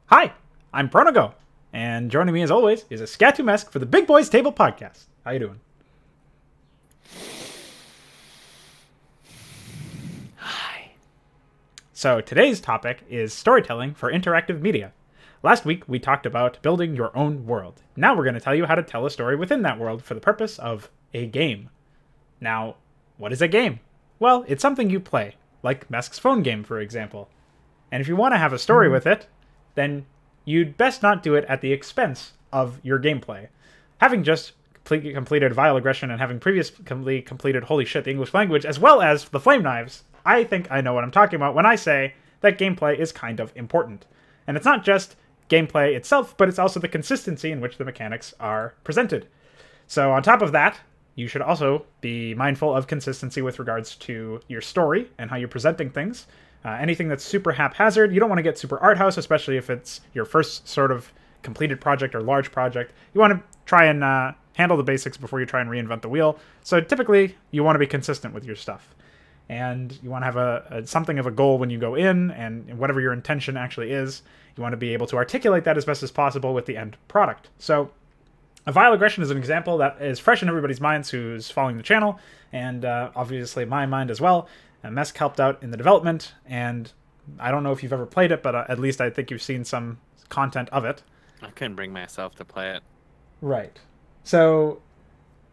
Hi, I'm Pronago, and joining me as always is IskatuMesk for the Big Boys Table Podcast. How you doing? Hi. So today's topic is storytelling for interactive media. Last week we talked about building your own world. Now we're going to tell you how to tell a story within that world for the purpose of a game. Now, what is a game? Well, it's something you play, like Mesk's phone game, for example. And if you want to have a story with it, then you'd best not do it at the expense of your gameplay. Having just completed Vile Aggression and having previously completed Holy Shit, the English Language, as well as the Flame Knives, I think I know what I'm talking about when I say that gameplay is kind of important. And it's not just gameplay itself, but it's also the consistency in which the mechanics are presented. So on top of that, you should also be mindful of consistency with regards to your story and how you're presenting things. Anything that's super haphazard, you don't want to get super art house, especially if it's your first sort of completed project or large project. You want to try and handle the basics before you try and reinvent the wheel. So typically, you want to be consistent with your stuff. And you want to have something of a goal when you go in, and whatever your intention actually is, you want to be able to articulate that as best as possible with the end product. So a Vile Aggression is an example that is fresh in everybody's minds who's following the channel, and obviously my mind as well. Mesk helped out in the development, and I don't know if you've ever played it, but at least I think you've seen some content of it. I couldn't bring myself to play it. Right. So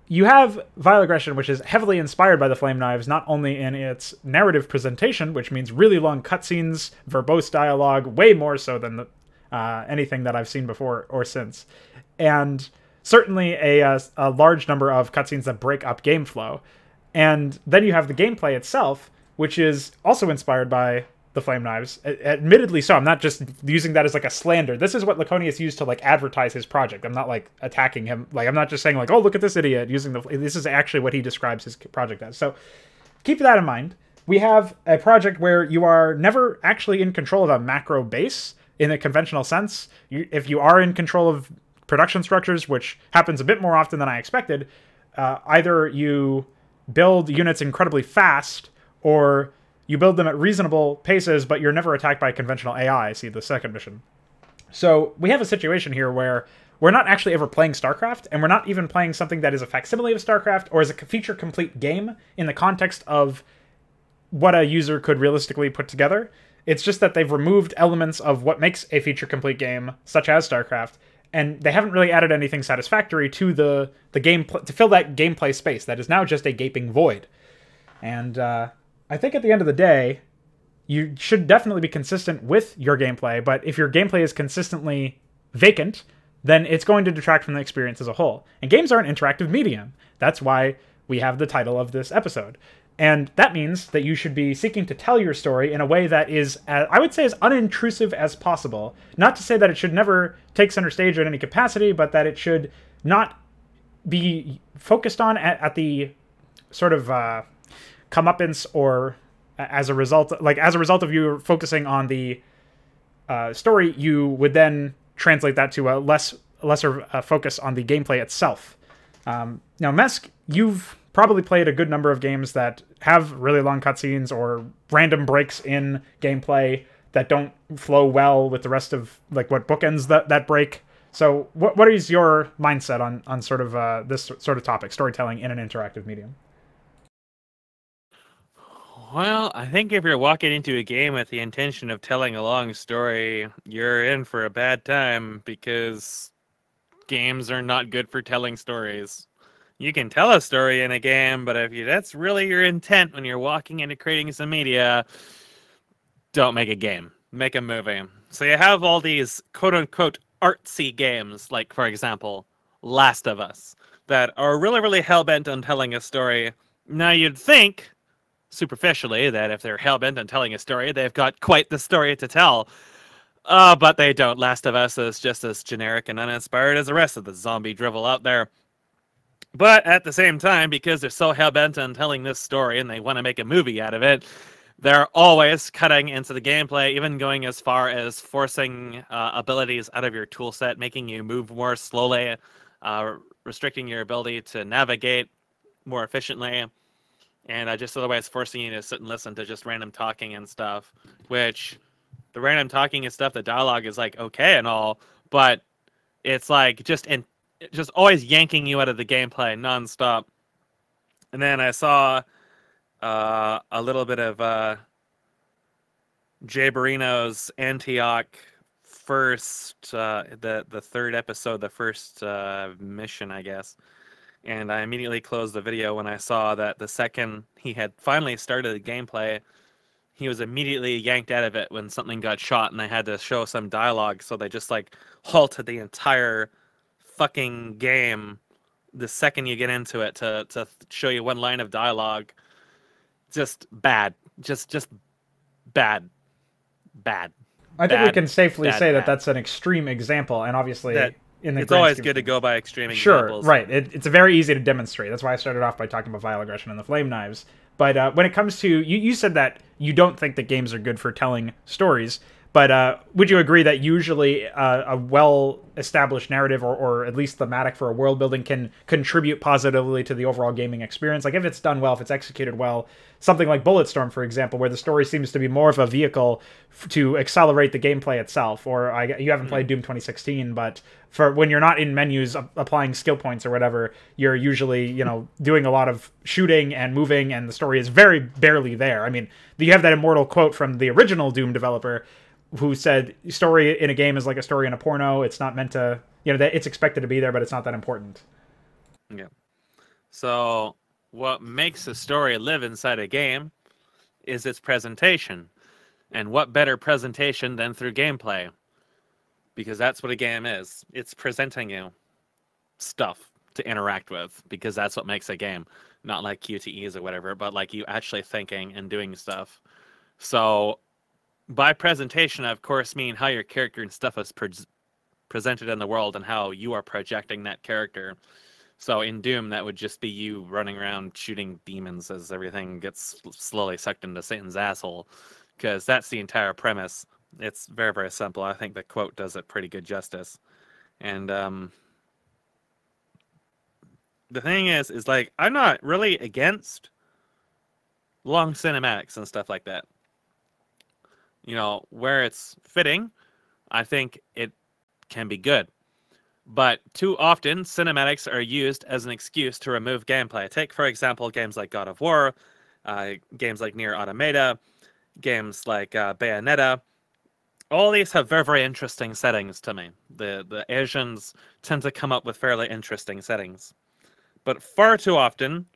you have Vile Aggression, which is heavily inspired by the Flame Knives, not only in its narrative presentation, which means really long cutscenes, verbose dialogue, way more so than anything that I've seen before or since, and certainly a large number of cutscenes that break up game flow. And then you have the gameplay itself, which is also inspired by the Flame Knives. Admittedly so. I'm not just using that as like a slander. This is what Laconius used to like advertise his project. I'm not like attacking him. Like, I'm not just saying like, oh, look at this idiot using this is actually what he describes his project as. So keep that in mind. We have a project where you are never actually in control of a macro base in a conventional sense. If you are in control of production structures, which happens a bit more often than I expected, either you build units incredibly fast, or you build them at reasonable paces, but you're never attacked by conventional AI. See the second mission. So we have a situation here where we're not actually ever playing StarCraft, and we're not even playing something that is a facsimile of StarCraft or is a feature-complete game in the context of what a user could realistically put together. It's just that they've removed elements of what makes a feature-complete game, such as StarCraft, and they haven't really added anything satisfactory to the game to fill that gameplay space that is now just a gaping void. And I think at the end of the day, you should definitely be consistent with your gameplay, but if your gameplay is consistently vacant, then it's going to detract from the experience as a whole. And games are an interactive medium. That's why we have the title of this episode. And that means that you should be seeking to tell your story in a way that is, I would say, as unintrusive as possible. Not to say that it should never take center stage in any capacity, but that it should not be focused on at the sort of comeuppance, or as a result of you focusing on the story, you would then translate that to a lesser focus on the gameplay itself. Now, Mesk, you've probably played a good number of games that have really long cutscenes or random breaks in gameplay that don't flow well with the rest of like what bookends that break. So what is your mindset on sort of this sort of topic, storytelling in an interactive medium? Well, I think if you're walking into a game with the intention of telling a long story, you're in for a bad time, because games are not good for telling stories. You can tell a story in a game, but if that's really your intent when you're walking into creating some media, don't make a game. Make a movie. So you have all these quote-unquote artsy games, like, for example, Last of Us, that are really, really hell-bent on telling a story. Now, you'd think, superficially, that if they're hell-bent on telling a story, they've got quite the story to tell. But they don't. Last of Us is just as generic and uninspired as the rest of the zombie drivel out there. But at the same time, because they're so hell-bent on telling this story and they want to make a movie out of it, they're always cutting into the gameplay, even going as far as forcing abilities out of your toolset, making you move more slowly, restricting your ability to navigate more efficiently, and just otherwise forcing you to sit and listen to just random talking and stuff, which the random talking and stuff, the dialogue is like okay and all, but it's like just always yanking you out of the gameplay nonstop. And then I saw a little bit of Jay Barino's Antioch first, the third episode, the first mission, I guess. And I immediately closed the video when I saw that the second he had finally started the gameplay, he was immediately yanked out of it when something got shot and they had to show some dialogue. So they just like halted the entire fucking game the second you get into it to show you one line of dialogue. Just bad. Just bad. Bad. I think we Bad, can safely bad, say that bad. that's an extreme example, and obviously, That in the it's grand always scheme good of to things- go by extreme Sure, examples. right. It's very easy to demonstrate. That's why I started off by talking about vile aggression and the flame knives. But when it comes to you said that you don't think that games are good for telling stories. But would you agree that usually a well-established narrative or at least thematic for a world building can contribute positively to the overall gaming experience? Like if it's done well, if it's executed well, something like Bulletstorm, for example, where the story seems to be more of a vehicle to accelerate the gameplay itself. Or you haven't played Doom 2016, but for when you're not in menus applying skill points or whatever, you're usually doing a lot of shooting and moving, and the story is very barely there. I mean, you have that immortal quote from the original Doom developer, who said story in a game is like a story in a porno. It's not meant to, that it's expected to be there, but it's not that important. Yeah. So what makes a story live inside a game is its presentation. And what better presentation than through gameplay? Because that's what a game is. It's presenting you stuff to interact with, because that's what makes a game. Not like QTEs or whatever, but like you actually thinking and doing stuff. So by presentation, I of course mean how your character and stuff is presented in the world and how you are projecting that character. So in Doom, that would just be you running around shooting demons as everything gets slowly sucked into Satan's asshole, because that's the entire premise. It's very, very simple. I think the quote does it pretty good justice. And the thing is like, I'm not really against long cinematics and stuff like that. Where it's fitting, I think it can be good. But too often, cinematics are used as an excuse to remove gameplay. Take, for example, games like God of War, games like Nier Automata, games like Bayonetta. All these have very, very interesting settings to me. The Asians tend to come up with fairly interesting settings. But far too often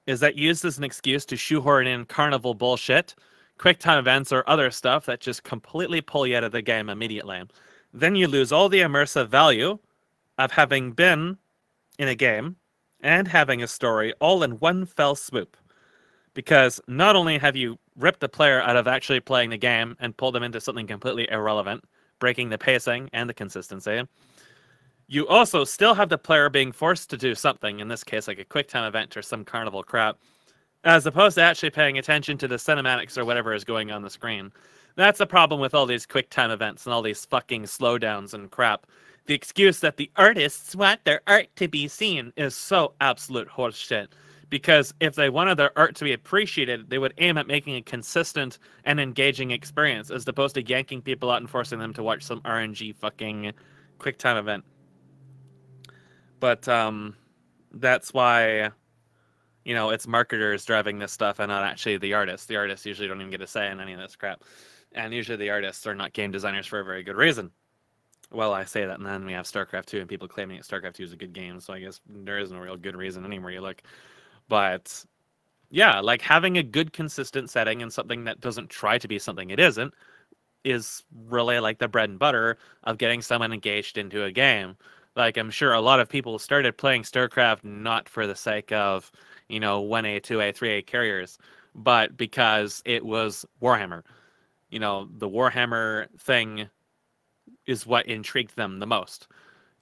is that used as an excuse to shoehorn in carnival bullshit, QuickTime events, or other stuff that just completely pull you out of the game immediately. Then you lose all the immersive value of having been in a game and having a story all in one fell swoop. Because not only have you ripped the player out of actually playing the game and pulled them into something completely irrelevant, breaking the pacing and the consistency, you also still have the player being forced to do something, in this case like a QuickTime event or some carnival crap, as opposed to actually paying attention to the cinematics or whatever is going on the screen. That's the problem with all these QuickTime events and all these fucking slowdowns and crap. The excuse that the artists want their art to be seen is so absolute horseshit. Because if they wanted their art to be appreciated, they would aim at making a consistent and engaging experience, as opposed to yanking people out and forcing them to watch some RNG fucking QuickTime event. But that's why, it's marketers driving this stuff and not actually the artists. The artists usually don't even get a say in any of this crap. And usually the artists are not game designers for a very good reason. Well, I say that, and then we have StarCraft 2 and people claiming that StarCraft 2 is a good game, so I guess there is no real good reason anywhere you look. But yeah, like having a good consistent setting and something that doesn't try to be something it isn't is really like the bread and butter of getting someone engaged into a game. Like, I'm sure a lot of people started playing StarCraft not for the sake of, 1A, 2A, 3A carriers, but because it was Warhammer. The Warhammer thing is what intrigued them the most.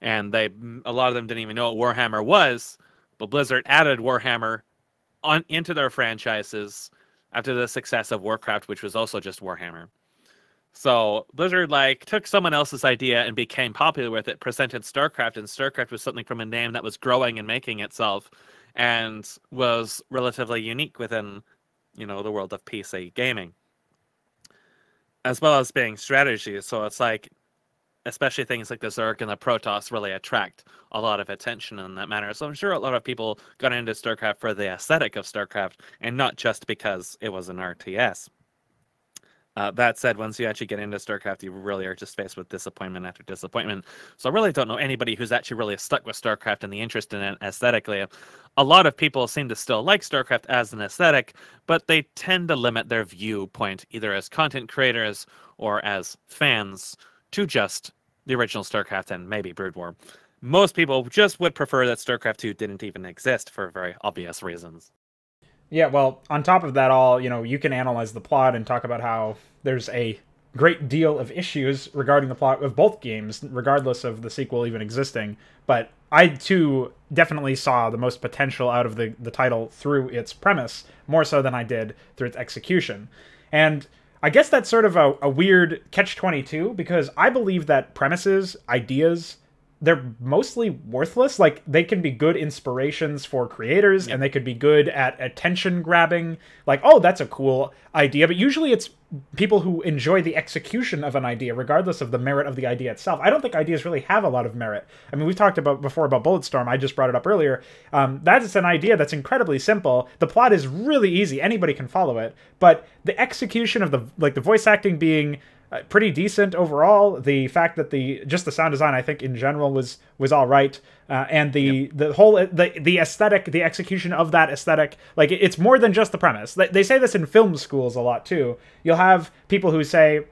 And a lot of them didn't even know what Warhammer was, but Blizzard added Warhammer into their franchises after the success of Warcraft, which was also just Warhammer. So Blizzard took someone else's idea and became popular with it, presented StarCraft, and StarCraft was something from a name that was growing and making itself and was relatively unique within, the world of PC gaming. as well as being strategy. So it's like, especially things like the Zerg and the Protoss really attract a lot of attention in that manner. So I'm sure a lot of people got into StarCraft for the aesthetic of StarCraft and not just because it was an RTS. That said, once you actually get into StarCraft, you really are just faced with disappointment after disappointment. So I really don't know anybody who's actually really stuck with StarCraft and the interest in it aesthetically. A lot of people seem to still like StarCraft as an aesthetic, but they tend to limit their viewpoint, either as content creators or as fans, to just the original StarCraft and maybe Brood War. Most people just would prefer that StarCraft 2 didn't even exist for very obvious reasons. Yeah, well, on top of that all, you can analyze the plot and talk about how there's a great deal of issues regarding the plot of both games, regardless of the sequel even existing. But I, too, definitely saw the most potential out of the title through its premise, more so than I did through its execution. And I guess that's sort of a weird catch-22, because I believe that premises, ideas, they're mostly worthless. Like, they can be good inspirations for creators, and they could be good at attention grabbing. Like, oh, that's a cool idea. But usually it's people who enjoy the execution of an idea, regardless of the merit of the idea itself. I don't think ideas really have a lot of merit. I mean, we've talked before about Bulletstorm. I just brought it up earlier. That's an idea that's incredibly simple. The plot is really easy. Anybody can follow it. But the execution of the voice acting being pretty decent overall. The fact that the sound design, I think, in general was all right, and the whole the aesthetic, the execution of that aesthetic, like, it's more than just the premise. They say this in film schools a lot too. You'll have people who say,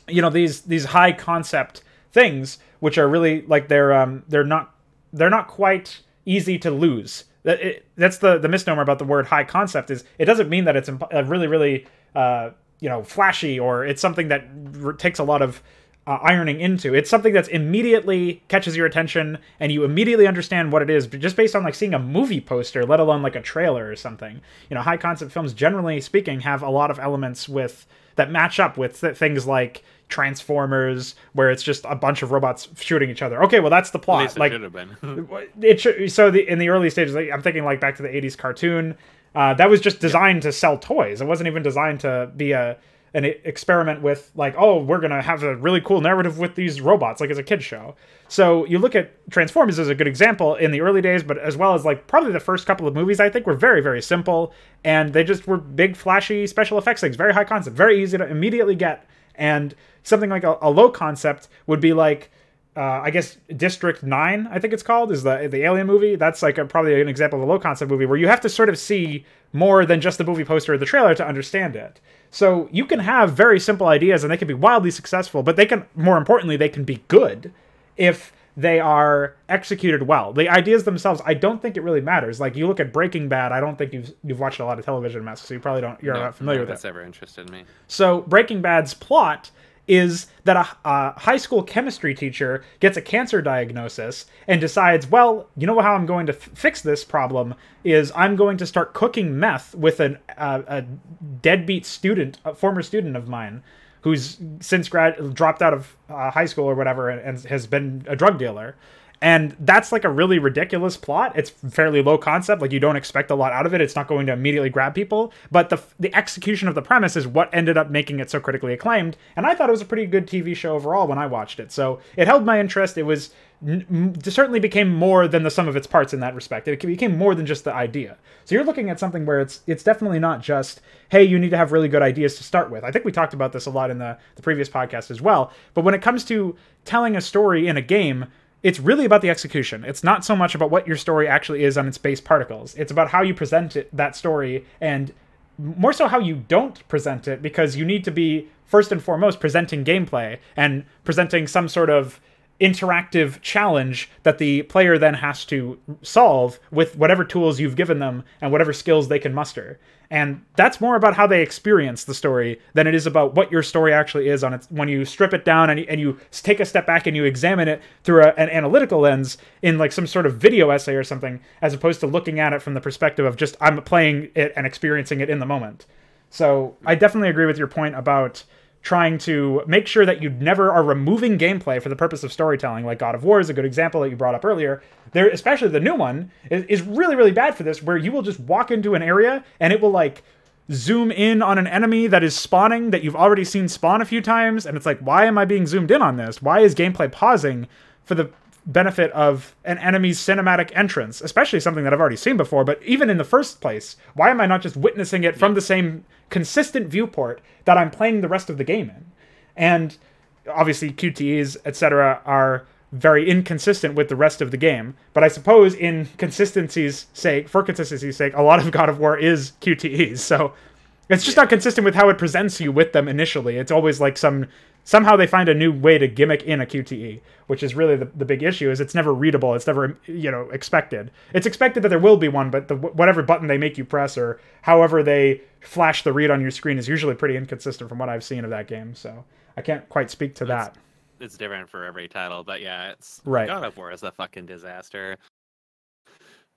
these high concept things, which are really like they're not quite easy to lose. That's the misnomer about the word high concept, is it doesn't mean that it's really flashy, or it's something that takes a lot of ironing into. It's something that's immediately catches your attention, and you immediately understand what it is, just based on like seeing a movie poster, let alone like a trailer or something. High concept films, generally speaking, have a lot of elements that match up with things like Transformers, where it's just a bunch of robots shooting each other. Okay, well, that's the plot. At least it should have been. It should. So in the early stages, I'm thinking like back to the 80s cartoon. That was just designed to sell toys. It wasn't even designed to be an experiment with, like, oh, we're going to have a really cool narrative with these robots, like, as a kid's show. So you look at Transformers as a good example in the early days, but as well as, like, probably the first couple of movies, I think, were very, very simple, and they just were big, flashy special effects things, very high concept, very easy to immediately get. And something like a low concept would be like, I guess District 9, I think it's called, is the Alien movie. That's like probably an example of a low concept movie where you have to sort of see more than just the movie poster or the trailer to understand it. So you can have very simple ideas and they can be wildly successful, but more importantly, they can be good if they are executed well. The ideas themselves, I don't think it really matters. Like, you look at Breaking Bad, I don't think you've watched a lot of television, Mesk, so you're not familiar with it. That's ever interested me. So Breaking Bad's plot is that a high school chemistry teacher gets a cancer diagnosis and decides, well, you know how I'm going to fix this problem is I'm going to start cooking meth with a deadbeat student, a former student of mine, who's since dropped out of high school or whatever and has been a drug dealer. And that's like a really ridiculous plot. It's fairly low concept. Like, you don't expect a lot out of it. It's not going to immediately grab people. But the execution of the premise is what ended up making it so critically acclaimed. And I thought it was a pretty good TV show overall when I watched it. So it held my interest. It was certainly became more than the sum of its parts in that respect. It became more than just the idea. So you're looking at something where it's definitely not just, hey, you need to have really good ideas to start with. I think we talked about this a lot in the previous podcast as well. But when it comes to telling a story in a game, it's really about the execution. It's not so much about what your story actually is on its base particles. It's about how you present that story, and more so how you don't present it, because you need to be, first and foremost, presenting gameplay and presenting some sort of interactive challenge that the player then has to solve with whatever tools you've given them and whatever skills they can muster. And that's more about how they experience the story than it is about what your story actually is on its, when you strip it down and you take a step back and you examine it through an analytical lens in like some sort of video essay or something, as opposed to looking at it from the perspective of just, I'm playing it and experiencing it in the moment. So I definitely agree with your point about trying to make sure that you never are removing gameplay for the purpose of storytelling. Like God of War is a good example that you brought up earlier. There, especially the new one, is really, really bad for this, where you will just walk into an area and it will like zoom in on an enemy that is spawning that you've already seen spawn a few times, and it's like, why am I being zoomed in on this? Why is gameplay pausing for the benefit of an enemy's cinematic entrance, especially something that I've already seen before? But even in the first place, why am I not just witnessing it from the same consistent viewport that I'm playing the rest of the game in? And obviously QTEs, etc., are very inconsistent with the rest of the game. But I suppose in consistency's sake, for consistency's sake, a lot of God of War is QTEs. So it's just not consistent with how it presents you with them initially. It's always like somehow they find a new way to gimmick in a QTE, which is really the big issue. Is it's never readable. It's never, expected. It's expected that there will be one, but whatever button they make you press or however they flash the read on your screen is usually pretty inconsistent from what I've seen of that game. So I can't quite speak to that. It's different for every title, but yeah, it's right. God of War is a fucking disaster.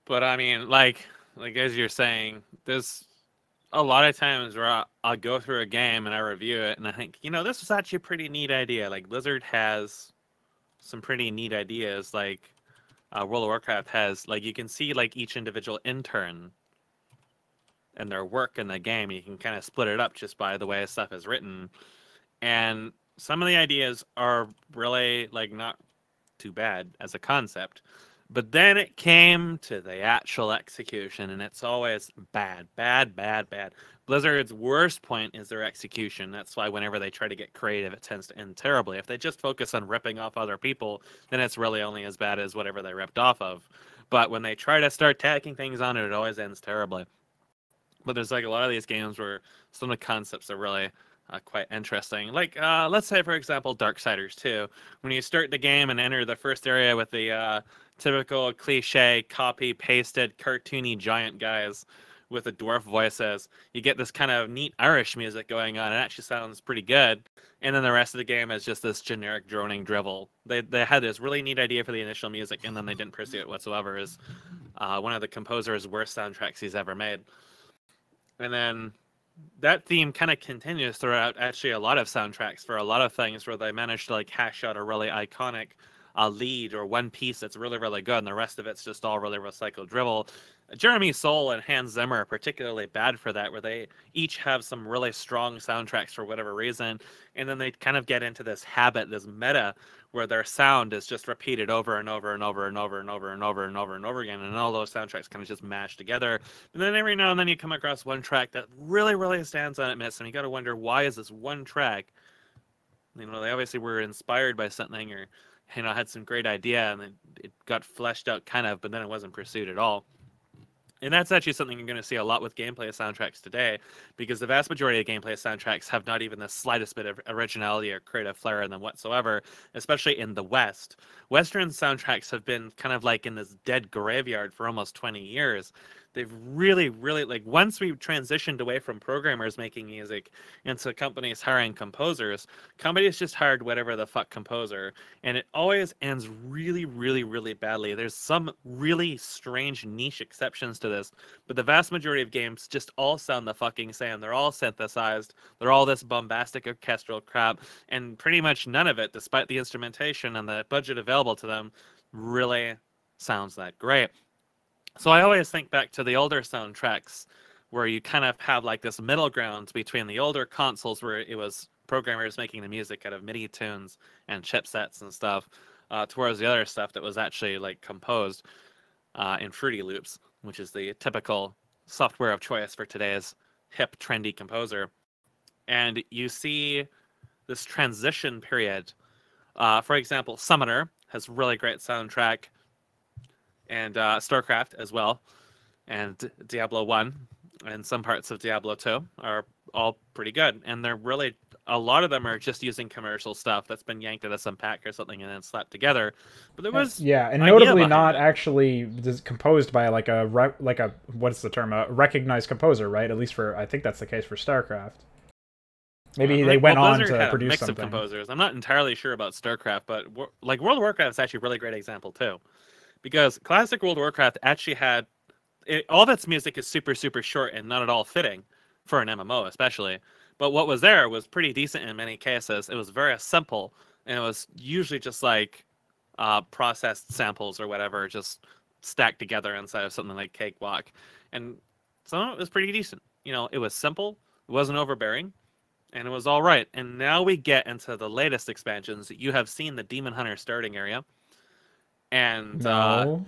But I mean, like as you're saying, there's a lot of times where I'll go through a game and I review it and I think, this was actually a pretty neat idea. Like Blizzard has some pretty neat ideas. Like World of Warcraft has, like, you can see like each individual intern and their work in the game. You can kind of split it up just by the way stuff is written. And some of the ideas are really, like, not too bad as a concept. But then it came to the actual execution, and it's always bad, bad, bad, bad. Blizzard's worst point is their execution. That's why whenever they try to get creative, it tends to end terribly. If they just focus on ripping off other people, then it's really only as bad as whatever they ripped off of. But when they try to start tacking things on it, it always ends terribly. But there's, like, a lot of these games where some of the concepts are really quite interesting. Like, let's say, for example, Darksiders 2. When you start the game and enter the first area with the typical cliche, copy-pasted, cartoony giant guys with the dwarf voices, you get this kind of neat Irish music going on. It actually sounds pretty good. And then the rest of the game is just this generic droning drivel. They had this really neat idea for the initial music, and then they didn't pursue it whatsoever. Is one of the composer's worst soundtracks he's ever made. And then that theme kind of continues throughout actually a lot of soundtracks for a lot of things where they manage to, like, hash out a really iconic lead or one piece that's really, really good, and the rest of it's just all really recycled drivel. Jeremy Soule and Hans Zimmer are particularly bad for that, where they each have some really strong soundtracks for whatever reason, and then they kind of get into this habit, this meta, where their sound is just repeated over and over and over and over and over and over and over and over again, and all those soundtracks kind of just mash together. And then every now and then you come across one track that really, really stands out, and you got to wonder, why is this one track? They obviously were inspired by something, or had some great idea, and then it got fleshed out kind of, but then it wasn't pursued at all. And that's actually something you're going to see a lot with gameplay soundtracks today, because the vast majority of gameplay soundtracks have not even the slightest bit of originality or creative flair in them whatsoever, especially in the West. Western soundtracks have been kind of like in this dead graveyard for almost 20 years. They've really, really, like, once we transitioned away from programmers making music into companies hiring composers, companies just hired whatever the fuck composer, and it always ends really, really, really badly. There's some really strange niche exceptions to this, but the vast majority of games just all sound the fucking same. They're all synthesized. They're all this bombastic orchestral crap, and pretty much none of it, despite the instrumentation and the budget available to them, really sounds that great. So I always think back to the older soundtracks where you kind of have like this middle ground between the older consoles where it was programmers making the music out of MIDI tunes and chipsets and stuff, towards the other stuff that was actually, like, composed in Fruity Loops, which is the typical software of choice for today's hip, trendy composer. And you see this transition period. For example, Summoner has really great soundtrack, and StarCraft as well, and Diablo 1, and some parts of Diablo 2 are all pretty good. And they're really, a lot of them are just using commercial stuff that's been yanked out of some pack or something and then slapped together. But there was and notably not actually composed by like a what's the term, a recognized composer, right? At least for, I think that's the case for StarCraft. Maybe they went on to produce mix something. Of composers. I'm not entirely sure about StarCraft, but like World of Warcraft is actually a really great example too. Because classic World of Warcraft actually had all of its music is super, super short and not at all fitting for an MMO, especially. But what was there was pretty decent in many cases. It was very simple, and it was usually just like processed samples or whatever, just stacked together inside of something like Cakewalk. And some of it was pretty decent. You know, it was simple, it wasn't overbearing, and it was all right. And now we get into the latest expansions. You have seen the Demon Hunter starting area, and No.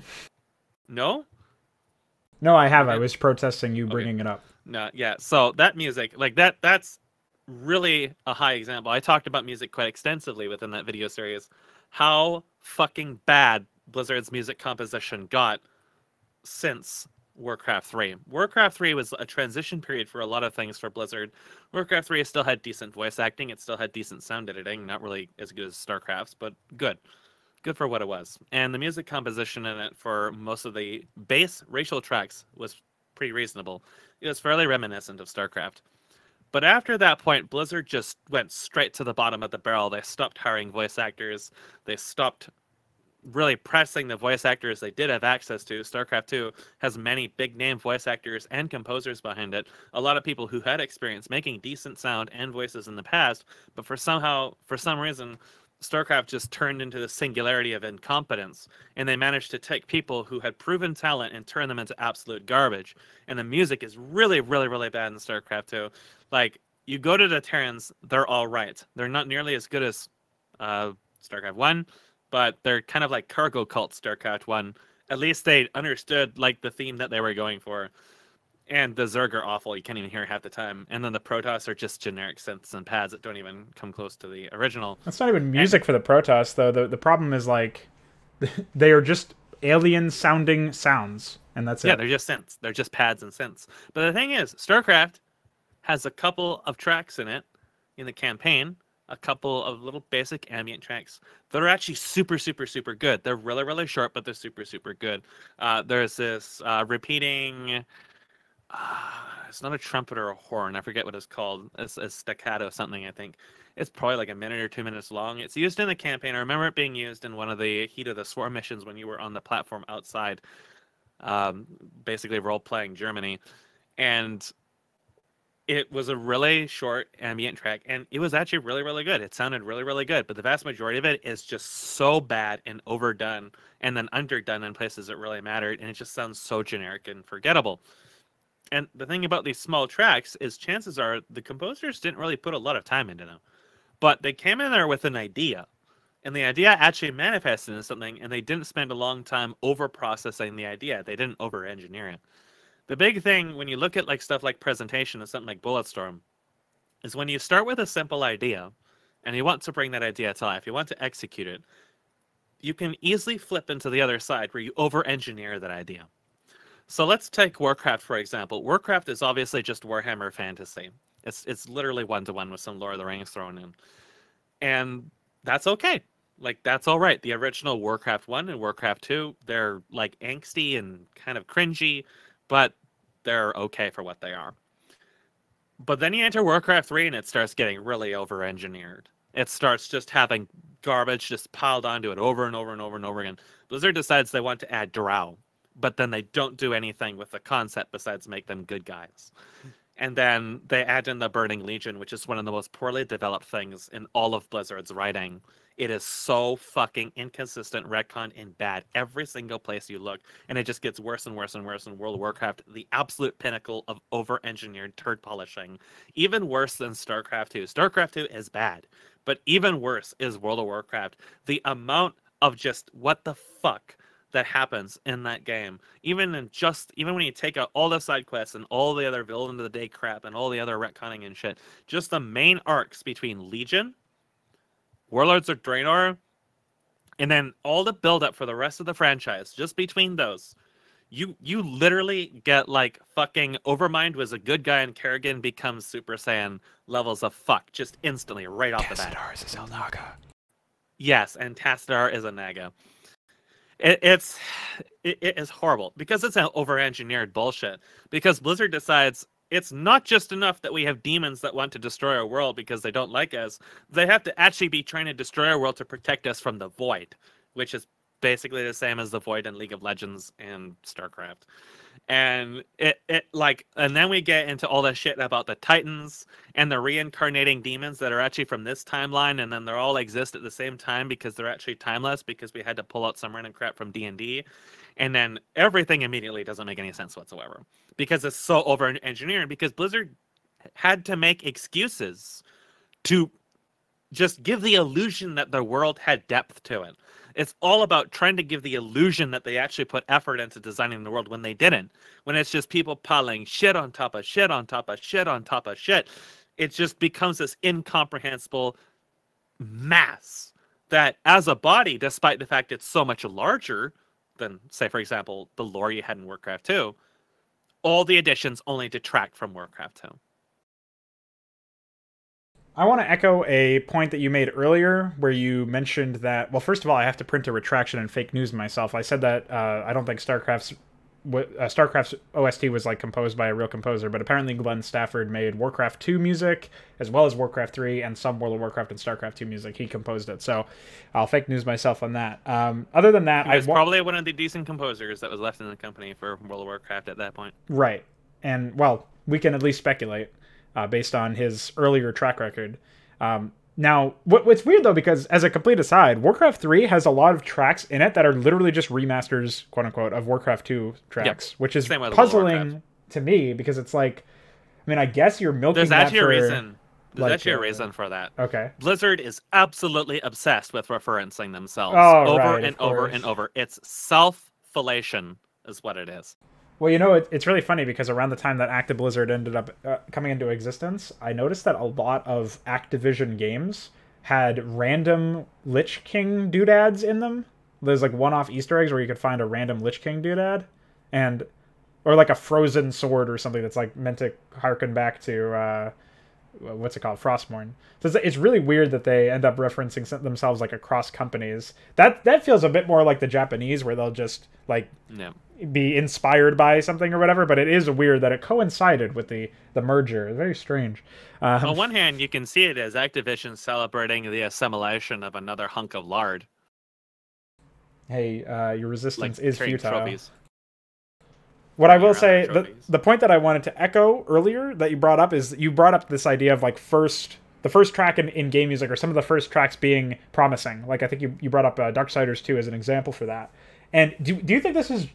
no, No, I you have. I didn't. was protesting you Okay, bringing it up. no, yeah. So that music, like that's really a high example. I talked about music quite extensively within that video series. How fucking bad Blizzard's music composition got since Warcraft 3. Warcraft 3 was a transition period for a lot of things for Blizzard. Warcraft 3 still had decent voice acting, it still had decent sound editing, not really as good as StarCraft's, but good. Good for what it was. And the music composition in it for most of the base racial tracks was pretty reasonable. It was fairly reminiscent of StarCraft. But after that point, Blizzard just went straight to the bottom of the barrel. They stopped hiring voice actors. They stopped really pressing the voice actors they did have access to. StarCraft 2 has many big name voice actors and composers behind it. A lot of people who had experience making decent sound and voices in the past, but for some reason, StarCraft just turned into the singularity of incompetence, and they managed to take people who had proven talent and turn them into absolute garbage. And the music is really, really, really bad in StarCraft 2. Like, you go to the Terrans, they're all right. They're not nearly as good as StarCraft 1, but they're kind of like cargo cult StarCraft 1. At least they understood like the theme that they were going for. And the Zerg are awful. You can't even hear half the time. And then the Protoss are just generic synths and pads that don't even come close to the original. That's not even music for the Protoss, though. The problem is, like, they are just alien-sounding sounds, and that's Yeah, it. they're just synths. They're just pads and synths. But the thing is, StarCraft has a couple of tracks in it in the campaign, a couple of little basic ambient tracks that are actually super, super, super good. They're really, really short, but they're super, super good. There's this repeating. It's not a trumpet or a horn. I forget what it's called. It's a staccato something, I think. It's probably like a minute or 2 minutes long. It's used in the campaign. I remember it being used in one of the Heat of the Swarm missions when you were on the platform outside, basically role-playing Germany. And it was a really short ambient track, and it was actually really, really good. It sounded really, really good, but the vast majority of it is just so bad and overdone and then underdone in places that really mattered, and it just sounds so generic and forgettable. And the thing about these small tracks is chances are the composers didn't really put a lot of time into them, but they came in there with an idea, and the idea actually manifested into something, and they didn't spend a long time over processing the idea. They didn't over engineer it. The big thing when you look at like stuff like presentation and something like Bulletstorm is when you start with a simple idea and you want to bring that idea to life, you want to execute it, you can easily flip into the other side where you over engineer that idea. So let's take Warcraft, for example. Warcraft is obviously just Warhammer Fantasy. It's literally one-to-one with some Lord of the Rings thrown in. And that's okay. Like, that's all right. The original Warcraft 1 and Warcraft 2, they're like angsty and kind of cringy, but they're okay for what they are. But then you enter Warcraft 3 and it starts getting really over-engineered. It starts just having garbage just piled onto it over and over and over and over again. Blizzard decides they want to add drow, but then they don't do anything with the concept besides make them good guys. And then they add in the Burning Legion, which is one of the most poorly developed things in all of Blizzard's writing. It is so fucking inconsistent, retcon, and bad every single place you look. And it just gets worse and worse and worse in World of Warcraft, the absolute pinnacle of over-engineered turd polishing. Even worse than StarCraft 2. StarCraft 2 is bad, but even worse is World of Warcraft. The amount of just what the fuck that happens in that game, even when you take out all the side quests and all the other villain of the day crap and all the other retconning and shit, just the main arcs between Legion, Warlords of Draenor, and then all the build up for the rest of the franchise, just between those, you literally get like fucking Overmind was a good guy and Kerrigan becomes Super Saiyan levels of fuck just instantly right off the bat. Tassadar is a Zelnaga. Yes, and Tassadar is a Naga. It is horrible because it's an over-engineered bullshit. Because Blizzard decides it's not just enough that we have demons that want to destroy our world because they don't like us. They have to actually be trying to destroy our world to protect us from the Void, which is basically the same as the Void in League of Legends and StarCraft. And and then we get into all the shit about the Titans and the reincarnating demons that are actually from this timeline, and then they all exist at the same time because they're actually timeless because we had to pull out some random crap from D&D. And then everything immediately doesn't make any sense whatsoever because it's so over engineered, because Blizzard had to make excuses to just give the illusion that the world had depth to it. It's all about trying to give the illusion that they actually put effort into designing the world when they didn't. When it's just people piling shit on top of shit on top of shit on top of shit, it just becomes this incomprehensible mass that, as a body, despite the fact it's so much larger than, say, for example, the lore you had in Warcraft 2, all the additions only detract from Warcraft 2. I want to echo a point that you made earlier where you mentioned that, well, first of all, I have to print a retraction and fake news myself. I said that I don't think StarCraft's OST was like composed by a real composer, but apparently Glenn Stafford made Warcraft 2 music as well as Warcraft 3 and some World of Warcraft and StarCraft 2 music. He composed it, so I'll fake news myself on that. Other than that, he was probably one of the decent composers that was left in the company for World of Warcraft at that point. Right, and well, we can at least speculate based on his earlier track record. Now, what's weird, though, because as a complete aside, Warcraft 3 has a lot of tracks in it that are literally just remasters, quote-unquote, of Warcraft 2 tracks, which is puzzling to me, because it's like, I mean, I guess you're milking There's actually that for, a reason. There's actually a reason for that. Okay. Blizzard is absolutely obsessed with referencing themselves over and over and over. It's self-fellation is what it is. Well, you know, it's really funny because around the time that Blizzard ended up coming into existence, I noticed that a lot of Activision games had random Lich King doodads in them. There's like one-off Easter eggs where you could find a random Lich King doodad, or like a frozen sword or something that's like meant to harken back to what's it called, Frostmourne. So it's really weird that they end up referencing themselves like across companies. That feels a bit more like the Japanese, where they'll just like be inspired by something or whatever. But it is weird that it coincided with the merger. It's very strange. On one hand, you can see it as Activision celebrating the assimilation of another hunk of lard. Hey, your resistance is futile. Trophies. What I will say, the point that I wanted to echo earlier that you brought up is you brought up this idea of like the first track in game music, or some of the first tracks being promising. Like I think you brought up Darksiders 2 as an example for that. And do you think this is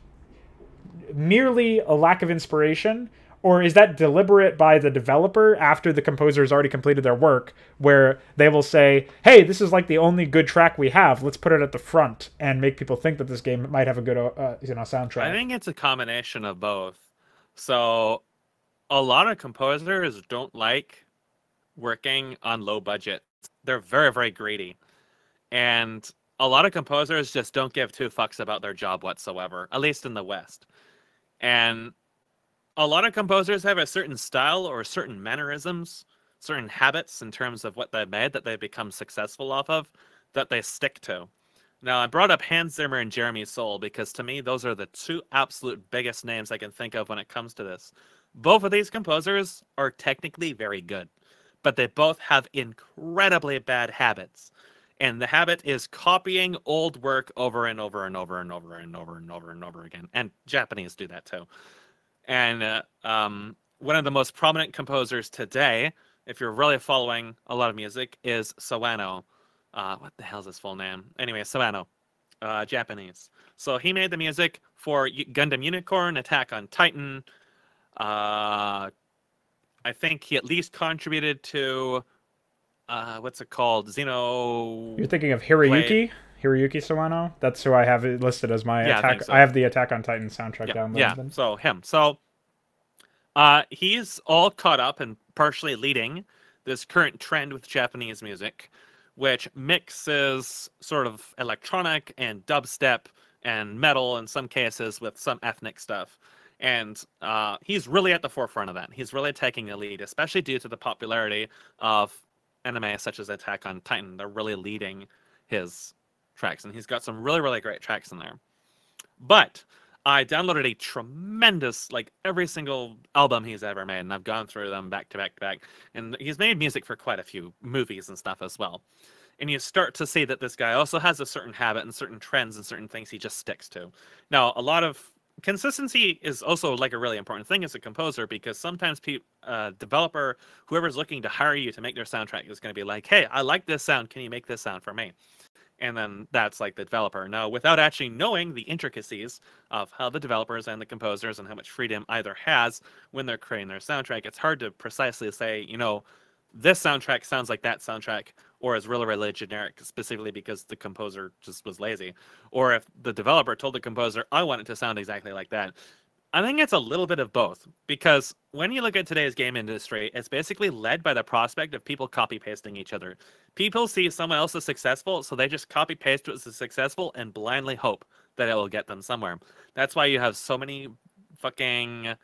merely a lack of inspiration, or is that deliberate by the developer after the composer has already completed their work, where they will say, hey, this is like the only good track we have, let's put it at the front and make people think that this game might have a good soundtrack? I think it's a combination of both. So a lot of composers don't like working on low budget. They're very, very greedy. And a lot of composers just don't give two fucks about their job whatsoever, at least in the West. And a lot of composers have a certain style or certain mannerisms, certain habits in terms of what they've made that they've become successful off of, that they stick to. Now, I brought up Hans Zimmer and Jeremy Soule because to me, those are the two absolute biggest names I can think of when it comes to this. Both of these composers are technically very good, but they both have incredibly bad habits. And the habit is copying old work over and over and over and over and over and over and over again. And Japanese do that too. And one of the most prominent composers today, if you're really following a lot of music, is Sawano. What the hell's his full name? Anyway, Sawano, Japanese. So he made the music for Gundam Unicorn, Attack on Titan. I think he at least contributed to what's it called? Xeno. You're thinking of Hiroyuki? Hiroyuki Sawano? That's who I have listed as my Attack. So. I have the Attack on Titan soundtrack downloaded. Yeah, so him. So he's all caught up and partially leading this current trend with Japanese music, which mixes sort of electronic and dubstep and metal in some cases with some ethnic stuff. And he's really at the forefront of that. He's really taking the lead, especially due to the popularity of anime such as Attack on Titan. They're really leading his tracks, and he's got some really, really great tracks in there. But I downloaded a tremendous, like, every single album he's ever made, and I've gone through them back to back to back. And he's made music for quite a few movies and stuff as well. And you start to see that this guy also has a certain habit and certain trends and certain things he just sticks to. Now, a lot of consistency is also like a really important thing as a composer, because sometimes developer, whoever's looking to hire you to make their soundtrack, is going to be like, hey, I like this sound, can you make this sound for me? And then that's like the developer. Now, without actually knowing the intricacies of how the developers and the composers and how much freedom either has when they're creating their soundtrack, it's hard to precisely say, this soundtrack sounds like that soundtrack, or is really, really generic, specifically because the composer just was lazy. Or if the developer told the composer, I want it to sound exactly like that. I think it's a little bit of both, because when you look at today's game industry, it's basically led by the prospect of people copy pasting each other. People see someone else is successful, so they just copy paste what's successful and blindly hope that it will get them somewhere. That's why you have so many fucking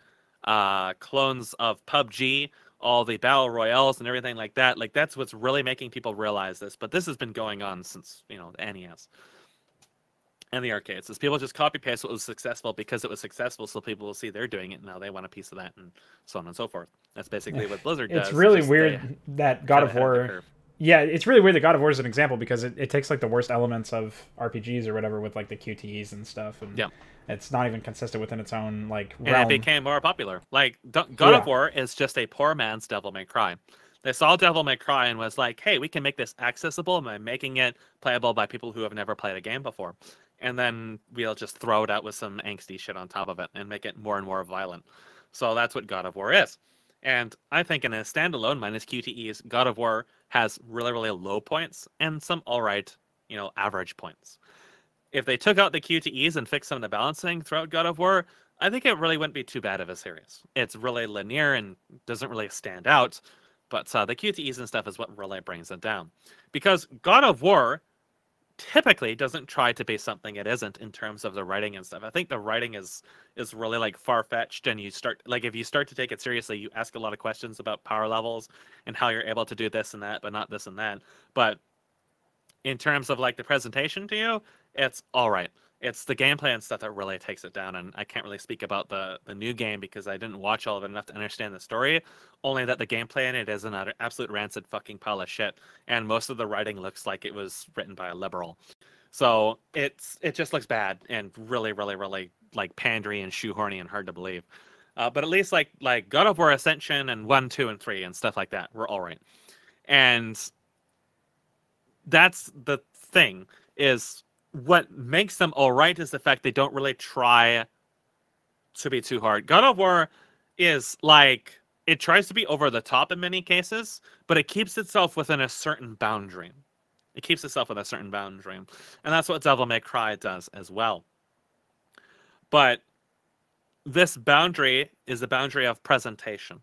clones of PUBG, all the battle royales and everything like that. Like, that's what's really making people realize this. But this has been going on since, the NES. And the arcades, is people just copy paste what was successful because it was successful, so people will see they're doing it and now they want a piece of that, and so on and so forth. That's basically what Blizzard does. It's really weird that God of War. Yeah, it's really weird that God of War is an example, because it takes like the worst elements of RPGs or whatever with like the QTEs and stuff, and it's not even consistent within its own like realm. And it became more popular. Like God of War is just a poor man's Devil May Cry. They saw Devil May Cry and was like, hey, we can make this accessible by making it playable by people who have never played a game before. And then we'll just throw it out with some angsty shit on top of it and make it more and more violent. So that's what God of War is. And I think in a standalone minus QTEs, God of War has really, really low points and some alright, average points. If they took out the QTEs and fixed some of the balancing throughout God of War, I think it really wouldn't be too bad of a series. It's really linear and doesn't really stand out, but the QTEs and stuff is what really brings it down. Because God of War typically doesn't try to be something it isn't in terms of the writing and stuff. I think the writing is really like far-fetched, and if you start to take it seriously, you ask a lot of questions about power levels and how you're able to do this and that, but not this and that. But in terms of like the presentation to you, it's all right. It's the gameplay and stuff that really takes it down, and I can't really speak about the new game because I didn't watch all of it enough to understand the story, only that the gameplay in it is an absolute rancid fucking pile of shit, and most of the writing looks like it was written by a liberal. So it just looks bad and really, really, really like pandery and shoehorny and hard to believe. But at least like God of War Ascension and 1, 2, and 3 and stuff like that were all right. And that's the thing, is what makes them all right is the fact they don't really try to be too hard. God of War is like, it tries to be over the top in many cases, but it keeps itself within a certain boundary. It keeps itself with a certain boundary. And that's what Devil May Cry does as well. But this boundary is the boundary of presentation.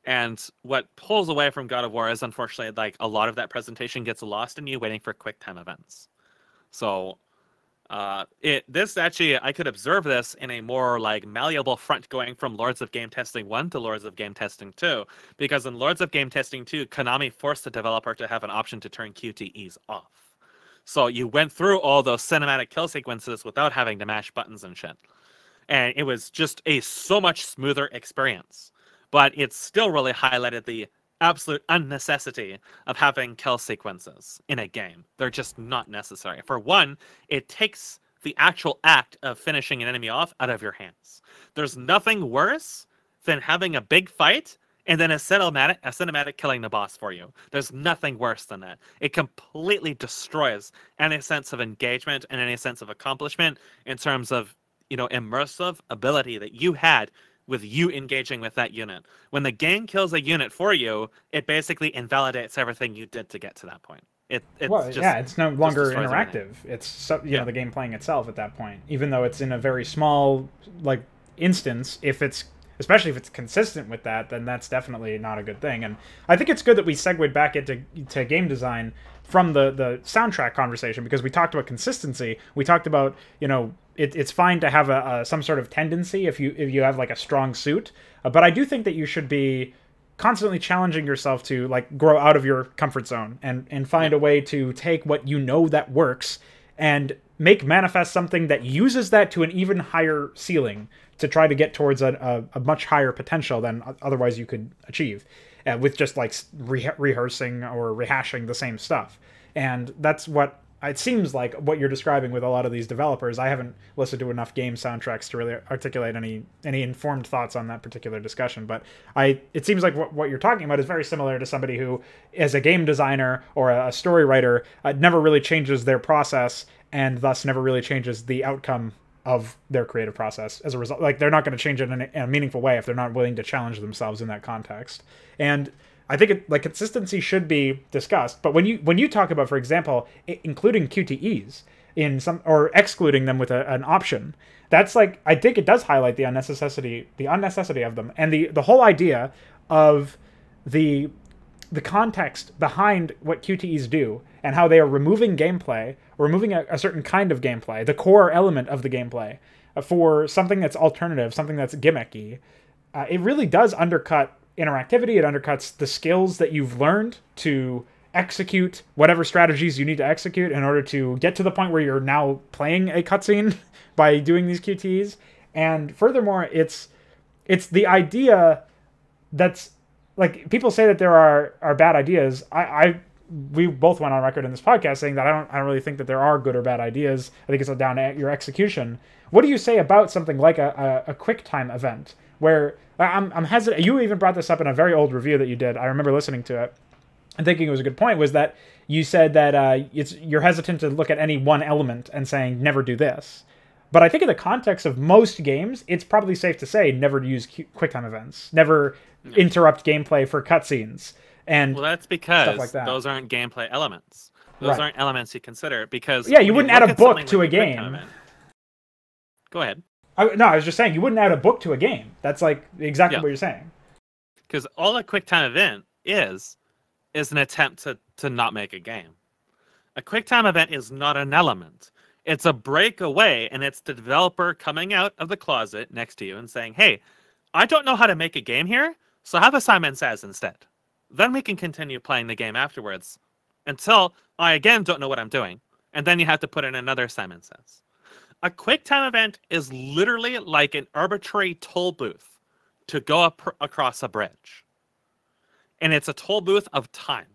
And what pulls away from God of War is, unfortunately, like a lot of that presentation gets lost in you waiting for quick time events. So this actually, I could observe this in a more like malleable front going from Lords of Game Testing 1 to Lords of Game Testing 2, because in Lords of Game Testing 2, Konami forced the developer to have an option to turn QTEs off. So you went through all those cinematic kill sequences without having to mash buttons and shit. And it was just a so much smoother experience. But it still really highlighted the absolute unnecessity of having kill sequences in a game. They're just not necessary. For one, it takes the actual act of finishing an enemy off out of your hands. There's nothing worse than having a big fight and then a cinematic killing the boss for you. There's nothing worse than that. It completely destroys any sense of engagement and any sense of accomplishment in terms of, immersive ability that you had with you engaging with that unit. When the game kills a unit for you, it basically invalidates everything you did to get to that point. It's no longer interactive. Everything. It's know, the game playing itself at that point, even though it's in a very small like instance. Especially if it's consistent with that, then that's definitely not a good thing. And I think it's good that we segued back into game design from the soundtrack conversation, because we talked about consistency. We talked about, it's fine to have some sort of tendency if you have like a strong suit, but I do think that you should be constantly challenging yourself to like grow out of your comfort zone and find a way to take what that works and make manifest something that uses that to an even higher ceiling to try to get towards a much higher potential than otherwise you could achieve with just like rehearsing or rehashing the same stuff. And that's what it seems like what you're describing with a lot of these developers. I haven't listened to enough game soundtracks to really articulate any informed thoughts on that particular discussion, but it seems like what you're talking about is very similar to somebody who, as a game designer or a story writer, never really changes their process and thus never really changes the outcome of their creative process as a result. Like, they're not going to change it in a meaningful way if they're not willing to challenge themselves in that context. And I think consistency should be discussed, but when you talk about, for example, including QTEs in some or excluding them with an option, that's like, I think it does highlight the unnecessity of them, and the whole idea of the context behind what QTEs do and how they are removing gameplay, or removing a certain kind of gameplay, the core element of the gameplay, for something that's alternative, something that's gimmicky. It really does undercut interactivity. It undercuts the skills that you've learned to execute whatever strategies you need to execute in order to get to the point where you're now playing a cutscene by doing these QTEs. And furthermore, it's the idea that's, like, people say that there are bad ideas. We both went on record in this podcast saying that I don't really think that there are good or bad ideas. I think it's down to your execution. What do you say about something like a QuickTime event, where I'm hesitant? You even brought this up in a very old review that you did. I remember listening to it and thinking it was a good point, was that you said that you're hesitant to look at any one element and saying never do this. But I think in the context of most games, it's probably safe to say never to use QuickTime events, never interrupt gameplay for cutscenes, and that's because stuff like that. Those aren't gameplay elements. Those aren't elements you consider, because you wouldn't add a book to a game. Go ahead. I was just saying, you wouldn't add a book to a game. That's like exactly what you're saying. Because all a QuickTime event is an attempt to not make a game. A QuickTime event is not an element. It's a breakaway, and it's the developer coming out of the closet next to you and saying, hey, I don't know how to make a game here, so have a Simon Says instead. Then we can continue playing the game afterwards until I again don't know what I'm doing. And then you have to put in another Simon Says. A QuickTime event is literally like an arbitrary toll booth to go across a bridge. And it's a toll booth of time.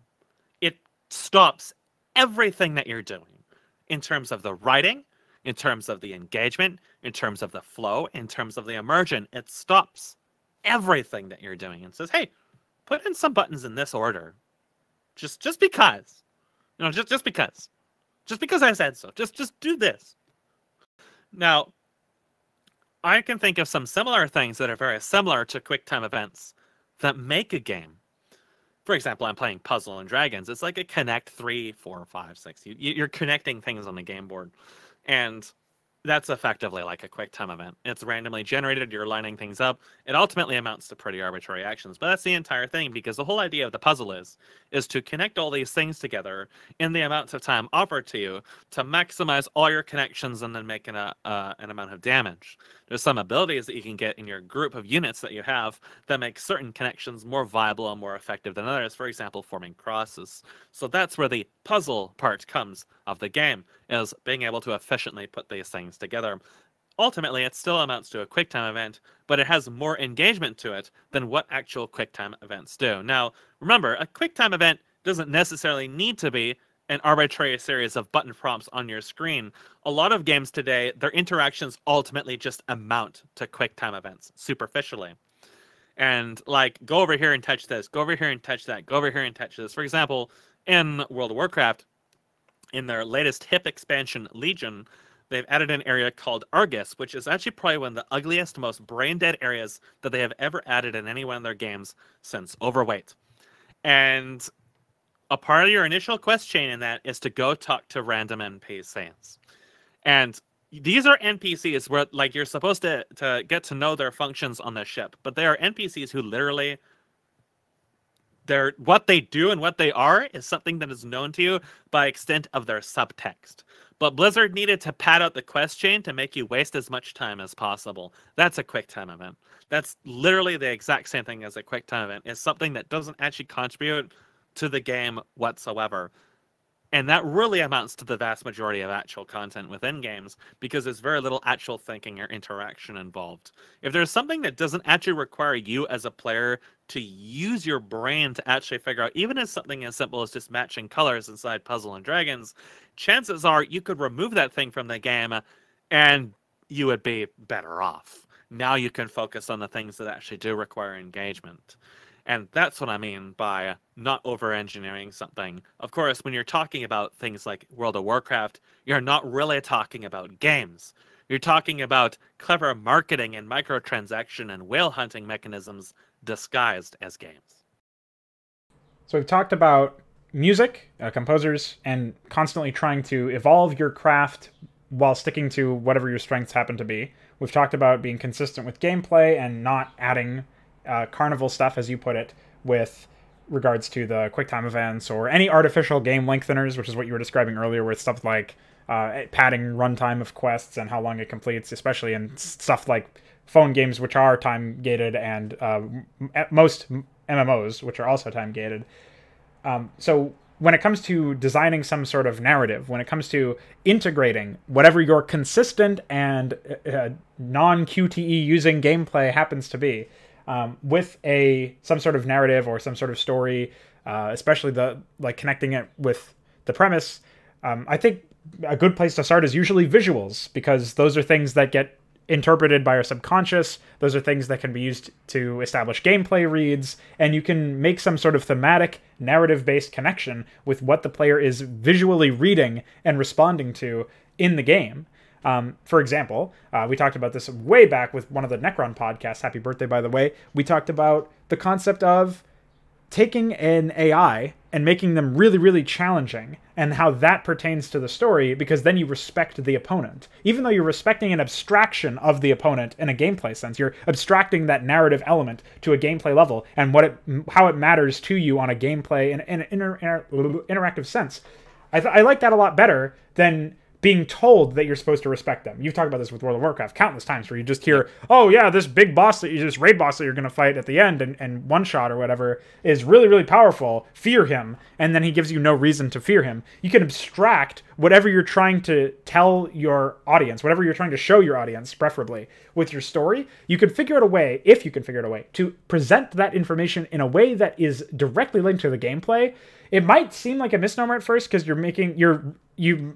It stops everything that you're doing in terms of the writing, in terms of the engagement, in terms of the flow, in terms of the immersion. It stops everything that you're doing and says, hey, put in some buttons in this order. Just because. Just because. Just because I said so. Just do this. Now, I can think of some similar things that are very similar to QuickTime events that make a game. For example, I'm playing Puzzle and Dragons. It's like a connect 3, 4, 5, 6. You're connecting things on the game board. And that's effectively like a QuickTime event. It's randomly generated. You're lining things up. It ultimately amounts to pretty arbitrary actions. But that's the entire thing, because the whole idea of the puzzle is to connect all these things together in the amounts of time offered to you to maximize all your connections and then make an amount of damage. There's some abilities that you can get in your group of units that you have that make certain connections more viable and more effective than others. For example, forming crosses. So that's where the puzzle part comes of the game, is being able to efficiently put these things together. Ultimately, it still amounts to a QuickTime event, but it has more engagement to it than what actual QuickTime events do. Now, remember, a QuickTime event doesn't necessarily need to be an arbitrary series of button prompts on your screen. A lot of games today, their interactions ultimately just amount to QuickTime events, superficially. And like, go over here and touch this, go over here and touch that, go over here and touch this. For example, in World of Warcraft, in their latest HIP expansion, Legion, they've added an area called Argus, which is actually probably one of the ugliest, most brain-dead areas that they have ever added in any one of their games since Overweight. And a part of your initial quest chain in that is to go talk to random NPCs. And these are NPCs where, like, you're supposed to get to know their functions on the ship, but they are NPCs who literally, what they do and what they are is something that is known to you by extent of their subtext. But Blizzard needed to pad out the quest chain to make you waste as much time as possible. That's a QuickTime event. That's literally the exact same thing as a QuickTime event. It's something that doesn't actually contribute to the game whatsoever. And that really amounts to the vast majority of actual content within games, because there's very little actual thinking or interaction involved. If there's something that doesn't actually require you as a player to use your brain to actually figure out, even as something as simple as just matching colors inside Puzzle and Dragons, chances are you could remove that thing from the game and you would be better off. Now you can focus on the things that actually do require engagement. And that's what I mean by not over-engineering something. Of course, when you're talking about things like World of Warcraft, you're not really talking about games. You're talking about clever marketing and microtransaction and whale hunting mechanisms disguised as games. So we've talked about music, composers, and constantly trying to evolve your craft while sticking to whatever your strengths happen to be. We've talked about being consistent with gameplay and not adding carnival stuff, as you put it, with regards to the QuickTime events or any artificial game lengtheners, which is what you were describing earlier, with stuff like padding runtime of quests and how long it completes, especially in stuff like phone games, which are time gated, and most MMOs, which are also time gated. So when it comes to designing some sort of narrative, when it comes to integrating whatever your consistent and non-QTE using gameplay happens to be, with some sort of narrative or some sort of story, especially connecting it with the premise, I think a good place to start is usually visuals, because those are things that get interpreted by our subconscious. Those are things that can be used to establish gameplay reads, and you can make some sort of thematic, narrative-based connection with what the player is visually reading and responding to in the game. For example, we talked about this way back with one of the Necron podcasts. Happy birthday, by the way. We talked about the concept of taking an AI and making them really, really challenging, and how that pertains to the story, because then you respect the opponent. Even though you're respecting an abstraction of the opponent in a gameplay sense, you're abstracting that narrative element to a gameplay level and how it matters to you on a gameplay and interactive sense. I like that a lot better than being told that you're supposed to respect them. You've talked about this with World of Warcraft countless times, where you just hear, oh yeah, this big boss this raid boss that you're going to fight at the end and one shot or whatever is really, really powerful. Fear him. And then he gives you no reason to fear him. You can abstract whatever you're trying to tell your audience, whatever you're trying to show your audience, preferably, with your story. You can figure out a way, if you can figure out a way, to present that information in a way that is directly linked to the gameplay. It might seem like a misnomer at first, because you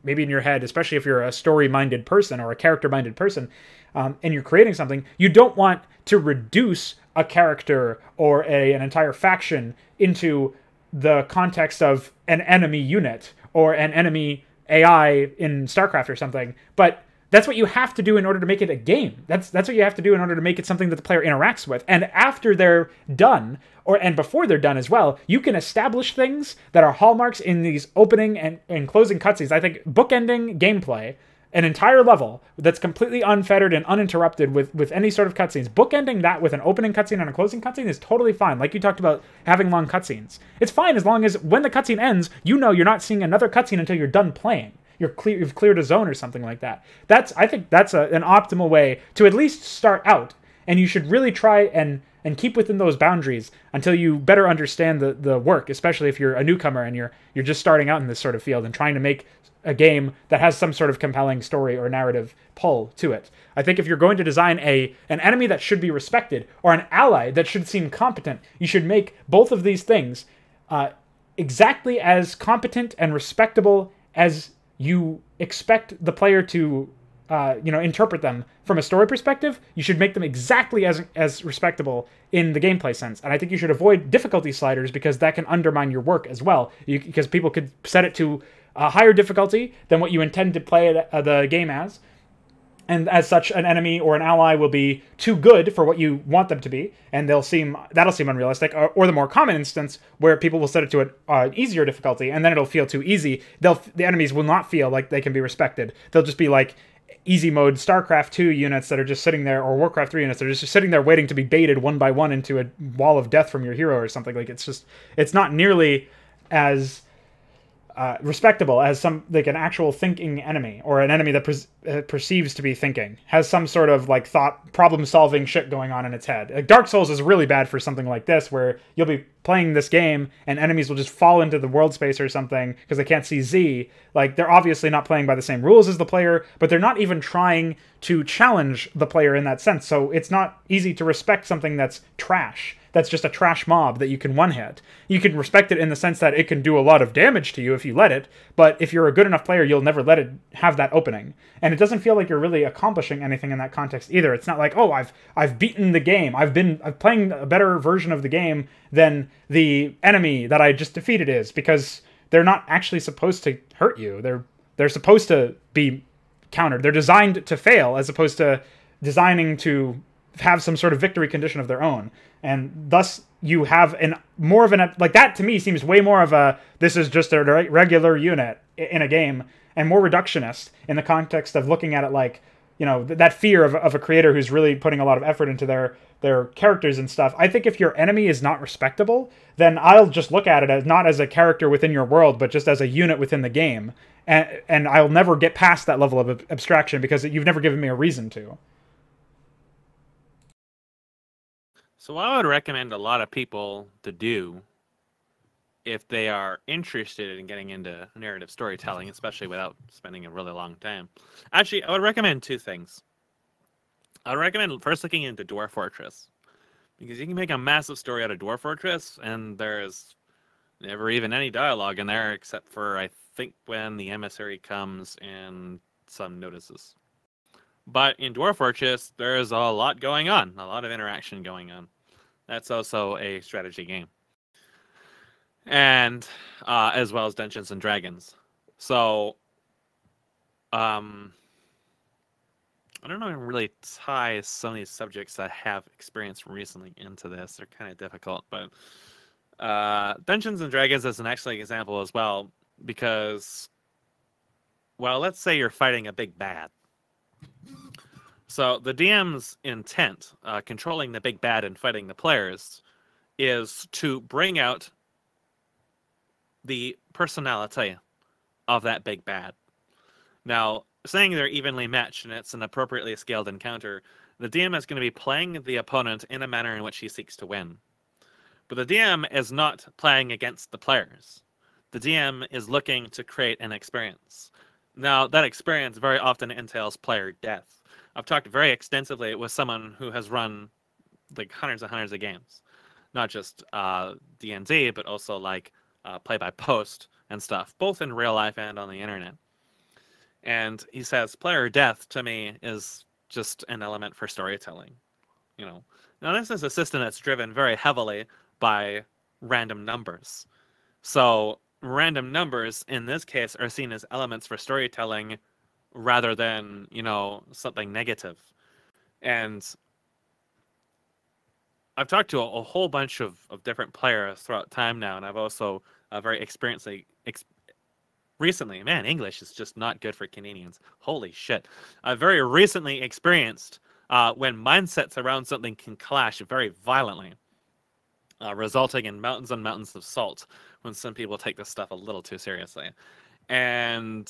maybe in your head, especially if you're a story-minded person or a character-minded person, and you're creating something, you don't want to reduce a character or an entire faction into the context of an enemy unit or an enemy AI in StarCraft or something. But that's what you have to do in order to make it a game. That's what you have to do in order to make it something that the player interacts with. And after they're done, and before they're done as well, you can establish things that are hallmarks in these opening and closing cutscenes. I think bookending gameplay, an entire level that's completely unfettered and uninterrupted with any sort of cutscenes, bookending that with an opening cutscene and a closing cutscene is totally fine. Like you talked about having long cutscenes. It's fine as long as when the cutscene ends, you know you're not seeing another cutscene until you're done playing. You've cleared a zone or something like that. I think that's an optimal way to at least start out, and you should really try and keep within those boundaries until you better understand the work, especially if you're a newcomer and you're just starting out in this sort of field and trying to make a game that has some sort of compelling story or narrative pull to it. I think if you're going to design an enemy that should be respected or an ally that should seem competent, you should make both of these things exactly as competent and respectable as you expect the player to interpret them from a story perspective. You should make them exactly as respectable in the gameplay sense. And I think you should avoid difficulty sliders, because that can undermine your work as well. Because people could set it to a higher difficulty than what you intend to play the game as. And as such, an enemy or an ally will be too good for what you want them to be, and that'll seem unrealistic. Or the more common instance, where people will set it to an easier difficulty, and then it'll feel too easy. The enemies will not feel like they can be respected. They'll just be like easy mode StarCraft 2 units that are just sitting there, or Warcraft 3 units that are just sitting there waiting to be baited one by one into a wall of death from your hero or something. Like it's not nearly as respectable as an actual thinking enemy, or an enemy that perceives to be thinking, has some sort of thought, problem-solving shit going on in its head. Like Dark Souls is really bad for something like this, where you'll be playing this game and enemies will just fall into the world space or something because they can't see Z. Like, they're obviously not playing by the same rules as the player, but they're not even trying to challenge the player in that sense. So it's not easy to respect something that's trash. That's just a trash mob that you can one-hit. You can respect it in the sense that it can do a lot of damage to you if you let it, but if you're a good enough player, you'll never let it have that opening. And it doesn't feel like you're really accomplishing anything in that context either. It's not like, oh, I've beaten the game. I'm playing a better version of the game than the enemy that I just defeated is, because they're not actually supposed to hurt you. They're supposed to be countered. They're designed to fail as opposed to designing to have some sort of victory condition of their own. And thus you have more of an, like, that to me seems way more of a, this is just a regular unit in a game, and more reductionist in the context of looking at it like, you know, that fear of a creator who's really putting a lot of effort into their characters and stuff. I think if your enemy is not respectable, then I'll just look at it as not as a character within your world, but just as a unit within the game. And I'll never get past that level of abstraction because you've never given me a reason to. So what I would recommend a lot of people to do if they are interested in getting into narrative storytelling, especially without spending a really long time. Actually, I would recommend two things. I would recommend first looking into Dwarf Fortress, because you can make a massive story out of Dwarf Fortress, and there's never even any dialogue in there except for, I think, when the emissary comes and some notices. But in Dwarf Fortress, there's a lot going on, a lot of interaction going on. That's also a strategy game. And as well as Dungeons and Dragons. So I don't know if I can really tie some of these subjects I have experienced recently into this. They're kind of difficult, but Dungeons and Dragons is an excellent example as well, because, well, let's say you're fighting a big bad. So the DM's intent, controlling the big bad and fighting the players, is to bring out the personality of that big bad. Now, saying they're evenly matched and it's an appropriately scaled encounter, the DM is going to be playing the opponent in a manner in which he seeks to win. But the DM is not playing against the players. The DM is looking to create an experience. Now, that experience very often entails player death. I've talked very extensively with someone who has run like hundreds and hundreds of games. Not just D&D, but also like play-by-post and stuff, both in real life and on the internet. And he says player death to me is just an element for storytelling. You know, now this is a system that's driven very heavily by random numbers. So random numbers in this case are seen as elements for storytelling rather than, you know, something negative. And I've talked to a whole bunch of different players throughout time now, and I've also very recently, man, English is just not good for Canadians. Holy shit. I've very recently experienced when mindsets around something can clash very violently, resulting in mountains and mountains of salt when some people take this stuff a little too seriously. And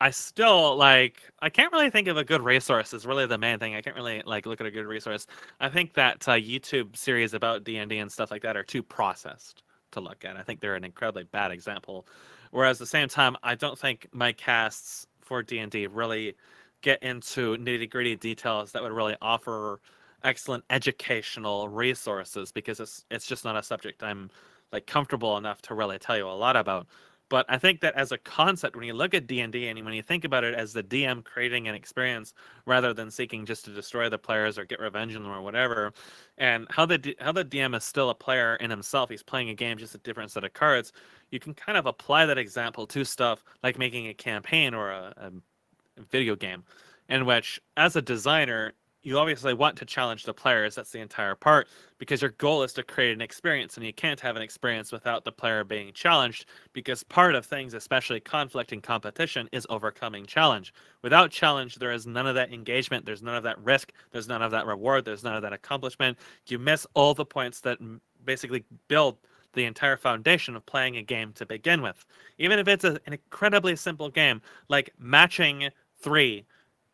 I still, like, I can't really think of a good resource is really the main thing. I can't really, like, look at a good resource. I think that YouTube series about D&D and stuff like that are too processed to look at. I think they're an incredibly bad example. Whereas at the same time, I don't think my casts for D&D really get into nitty-gritty details that would really offer excellent educational resources, because it's just not a subject I'm, like, comfortable enough to really tell you a lot about. But I think that as a concept, when you look at D&D and when you think about it as the DM creating an experience rather than seeking just to destroy the players or get revenge on them or whatever, and how the DM is still a player in himself, he's playing a game, just a different set of cards, you can kind of apply that example to stuff like making a campaign or a video game, in which, as a designer, you obviously want to challenge the players. That's the entire part, because your goal is to create an experience, and you can't have an experience without the player being challenged, because part of things, especially conflict and competition, is overcoming challenge. Without challenge, there is none of that engagement, there's none of that risk, there's none of that reward, there's none of that accomplishment. You miss all the points that basically build the entire foundation of playing a game to begin with. Even if it's an incredibly simple game, like matching 3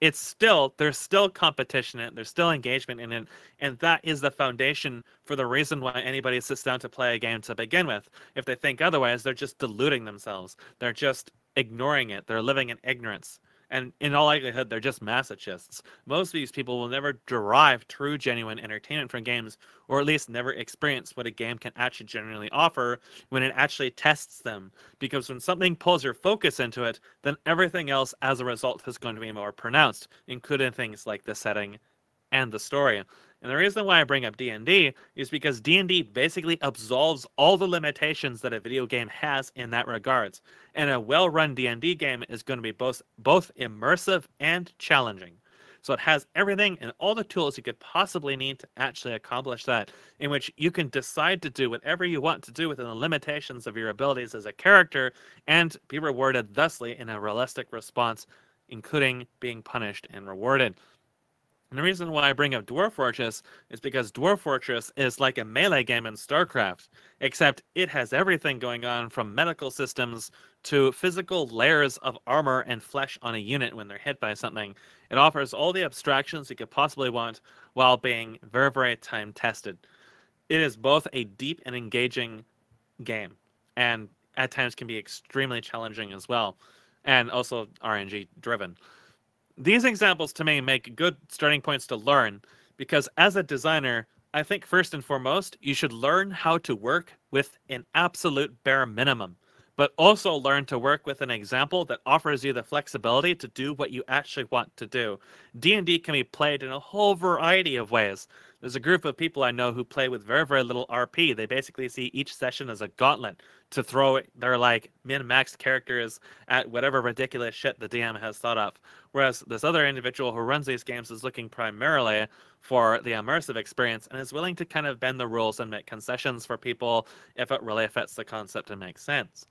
there's still competition in it, there's still engagement in it, and that is the foundation for the reason why anybody sits down to play a game to begin with. If they think otherwise, they're just deluding themselves. They're just ignoring it. They're living in ignorance. And in all likelihood, they're just masochists. Most of these people will never derive true, genuine entertainment from games, or at least never experience what a game can actually genuinely offer when it actually tests them. Because when something pulls your focus into it, then everything else as a result is going to be more pronounced, including things like the setting and the story. And the reason why I bring up D&D is because D&D basically absolves all the limitations that a video game has in that regards. And a well-run D&D game is going to be both immersive and challenging. So it has everything and all the tools you could possibly need to actually accomplish that, in which you can decide to do whatever you want to do within the limitations of your abilities as a character and be rewarded thusly in a realistic response, including being punished and rewarded. And the reason why I bring up Dwarf Fortress is because Dwarf Fortress is like a melee game in StarCraft, except it has everything going on from medical systems to physical layers of armor and flesh on a unit when they're hit by something. It offers all the abstractions you could possibly want while being very, very time-tested. It is both a deep and engaging game, and at times can be extremely challenging as well, and also RNG-driven. These examples to me make good starting points to learn, because as a designer, I think first and foremost, you should learn how to work with an absolute bare minimum, but also learn to work with an example that offers you the flexibility to do what you actually want to do. D&D can be played in a whole variety of ways. There's a group of people I know who play with very, very little RP. They basically see each session as a gauntlet to throw their like min-maxed characters at whatever ridiculous shit the DM has thought of. Whereas this other individual who runs these games is looking primarily for the immersive experience and is willing to kind of bend the rules and make concessions for people if it really fits the concept and makes sense.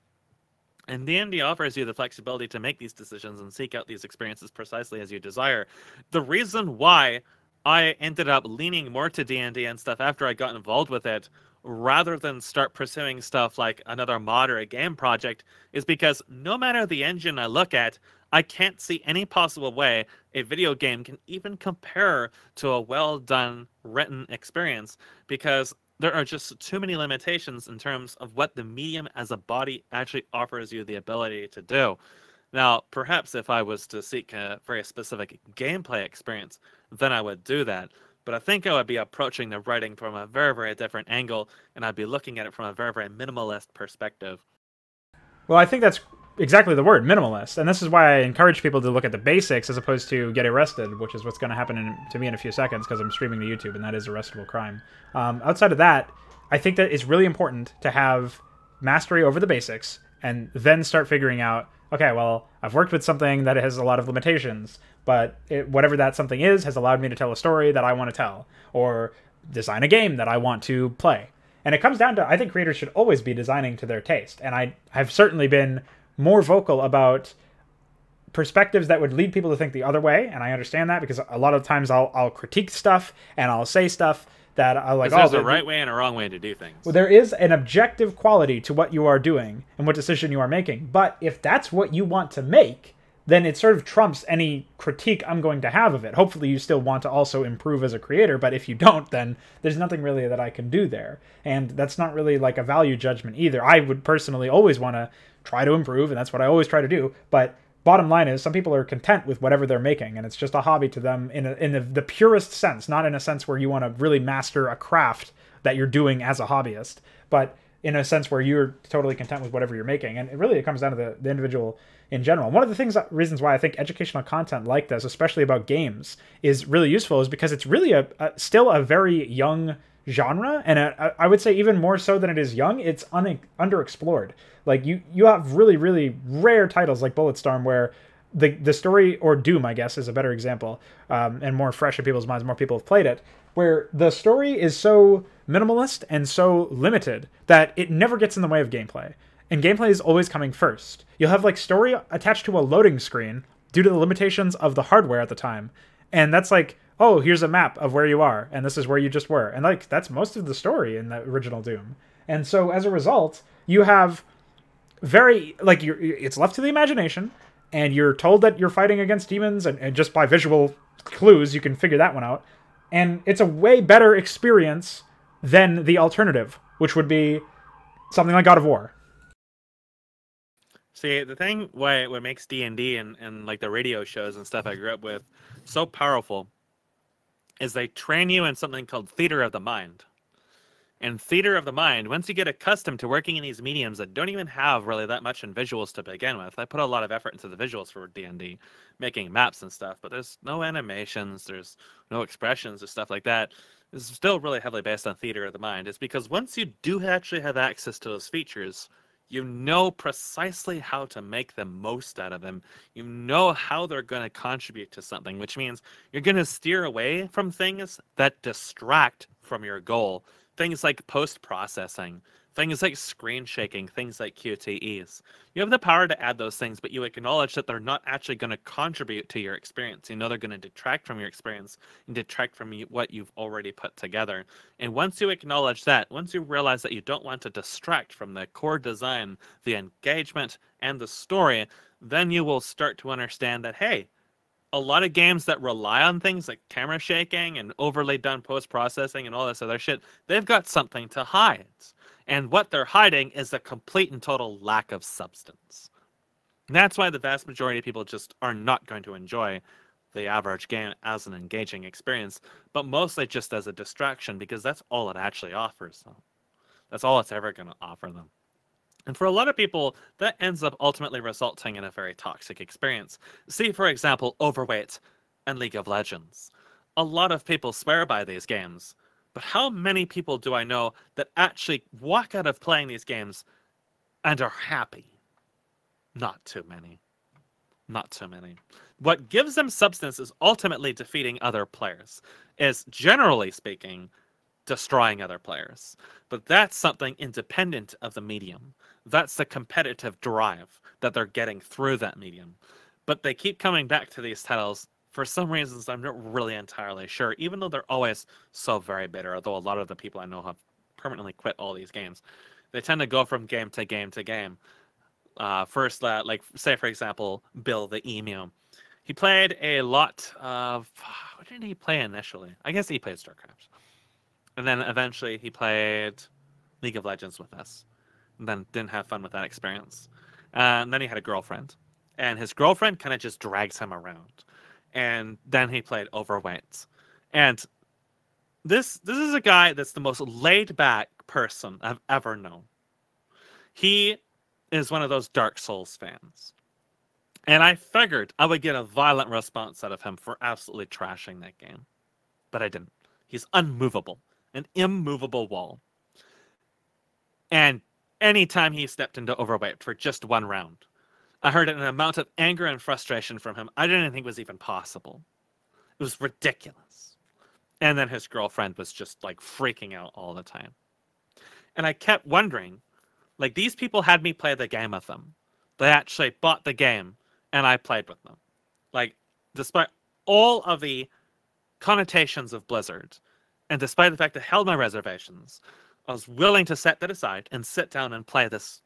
And D&D offers you the flexibility to make these decisions and seek out these experiences precisely as you desire. The reason why I ended up leaning more to D&D and stuff after I got involved with it, rather than start pursuing stuff like another mod or a game project, is because no matter the engine I look at, I can't see any possible way a video game can even compare to a well-done, written experience, because there are just too many limitations in terms of what the medium as a body actually offers you the ability to do. Now, perhaps if I was to seek a very specific gameplay experience, then I would do that. But I think I would be approaching the writing from a very, very different angle, and I'd be looking at it from a very, very minimalist perspective. Well, I think that's exactly the word, minimalist. And this is why I encourage people to look at the basics as opposed to get arrested, which is what's going to happen to me in a few seconds because I'm streaming to YouTube, and that is arrestable crime. Outside of that, I think that it's really important to have mastery over the basics and then start figuring out, okay, well, I've worked with something that has a lot of limitations, but whatever that something is has allowed me to tell a story that I want to tell, or design a game that I want to play. And it comes down to, I think creators should always be designing to their taste. And I've certainly been more vocal about perspectives that would lead people to think the other way. And I understand that because a lot of times I'll critique stuff and I'll say stuff that I like. There's a right way and a wrong way to do things. Well, there is an objective quality to what you are doing and what decision you are making. But if that's what you want to make, then it sort of trumps any critique I'm going to have of it. Hopefully you still want to also improve as a creator, but if you don't, then there's nothing really that I can do there. And that's not really like a value judgment either. I would personally always want to try to improve, and that's what I always try to do. But bottom line is, some people are content with whatever they're making, and it's just a hobby to them in the purest sense, not in a sense where you want to really master a craft that you're doing as a hobbyist, but in a sense where you're totally content with whatever you're making. And it comes down to the individual in general. One of the reasons why I think educational content like this, especially about games, is really useful is because it's really still a very young genre, and I would say even more so than it is young, it's underexplored. Like you have really, really rare titles like Bulletstorm where the story, or Doom, I guess, is a better example, and more fresh in people's minds, more people have played it, where the story is so minimalist and so limited that it never gets in the way of gameplay. And gameplay is always coming first. You'll have like story attached to a loading screen due to the limitations of the hardware at the time. And that's like, oh, here's a map of where you are, and this is where you just were. And like, that's most of the story in the original Doom. And so as a result, you have very, like, it's left to the imagination, and you're told that you're fighting against demons, and just by visual clues you can figure that one out. And it's a way better experience than the alternative, which would be something like God of War. See, the thing what makes D&D and like the radio shows and stuff I grew up with so powerful is they train you in something called theater of the mind. And theater of the mind, once you get accustomed to working in these mediums that don't even have really that much in visuals to begin with, I put a lot of effort into the visuals for D&D, making maps and stuff, but there's no animations, there's no expressions or stuff like that. It's still really heavily based on theater of the mind. It's because once you do actually have access to those features, you know precisely how to make the most out of them. You know how they're going to contribute to something, which means you're going to steer away from things that distract from your goal. Things like post-processing, things like screen shaking, things like QTEs. You have the power to add those things, but you acknowledge that they're not actually going to contribute to your experience. You know they're going to detract from your experience and detract from what you've already put together. And once you acknowledge that, once you realize that you don't want to distract from the core design, the engagement, and the story, then you will start to understand that, hey, a lot of games that rely on things like camera shaking and overly done post-processing and all this other shit, they've got something to hide. And what they're hiding is a complete and total lack of substance. And that's why the vast majority of people just are not going to enjoy the average game as an engaging experience, but mostly just as a distraction, because that's all it actually offers them. That's all it's ever going to offer them. And for a lot of people, that ends up ultimately resulting in a very toxic experience. See, for example, Overweight and League of Legends. A lot of people swear by these games, but how many people do I know that actually walk out of playing these games and are happy? Not too many. Not too many. What gives them substance is ultimately defeating other players, is generally speaking, destroying other players. But that's something independent of the medium. That's the competitive drive that they're getting through that medium. But they keep coming back to these titles for some reasons I'm not really entirely sure, even though they're always so very bitter, although a lot of the people I know have permanently quit all these games. They tend to go from game to game to game. First, like, say, for example, Bill the Emu. He played a lot of... What did he play initially? I guess he played StarCraft. And then eventually he played League of Legends with us. And then didn't have fun with that experience. And then he had a girlfriend. And his girlfriend kind of just drags him around. And then he played Overweight. And this is a guy that's the most laid-back person I've ever known. He is one of those Dark Souls fans. And I figured I would get a violent response out of him for absolutely trashing that game. But I didn't. He's unmovable. An immovable wall. And anytime he stepped into Overweight for just one round, I heard an amount of anger and frustration from him I didn't think was even possible. It was ridiculous. And then his girlfriend was just like freaking out all the time. And I kept wondering, like, these people had me play the game with them. They actually bought the game and I played with them. Like, despite all of the connotations of Blizzard, and despite the fact that I held my reservations, I was willing to set that aside and sit down and play this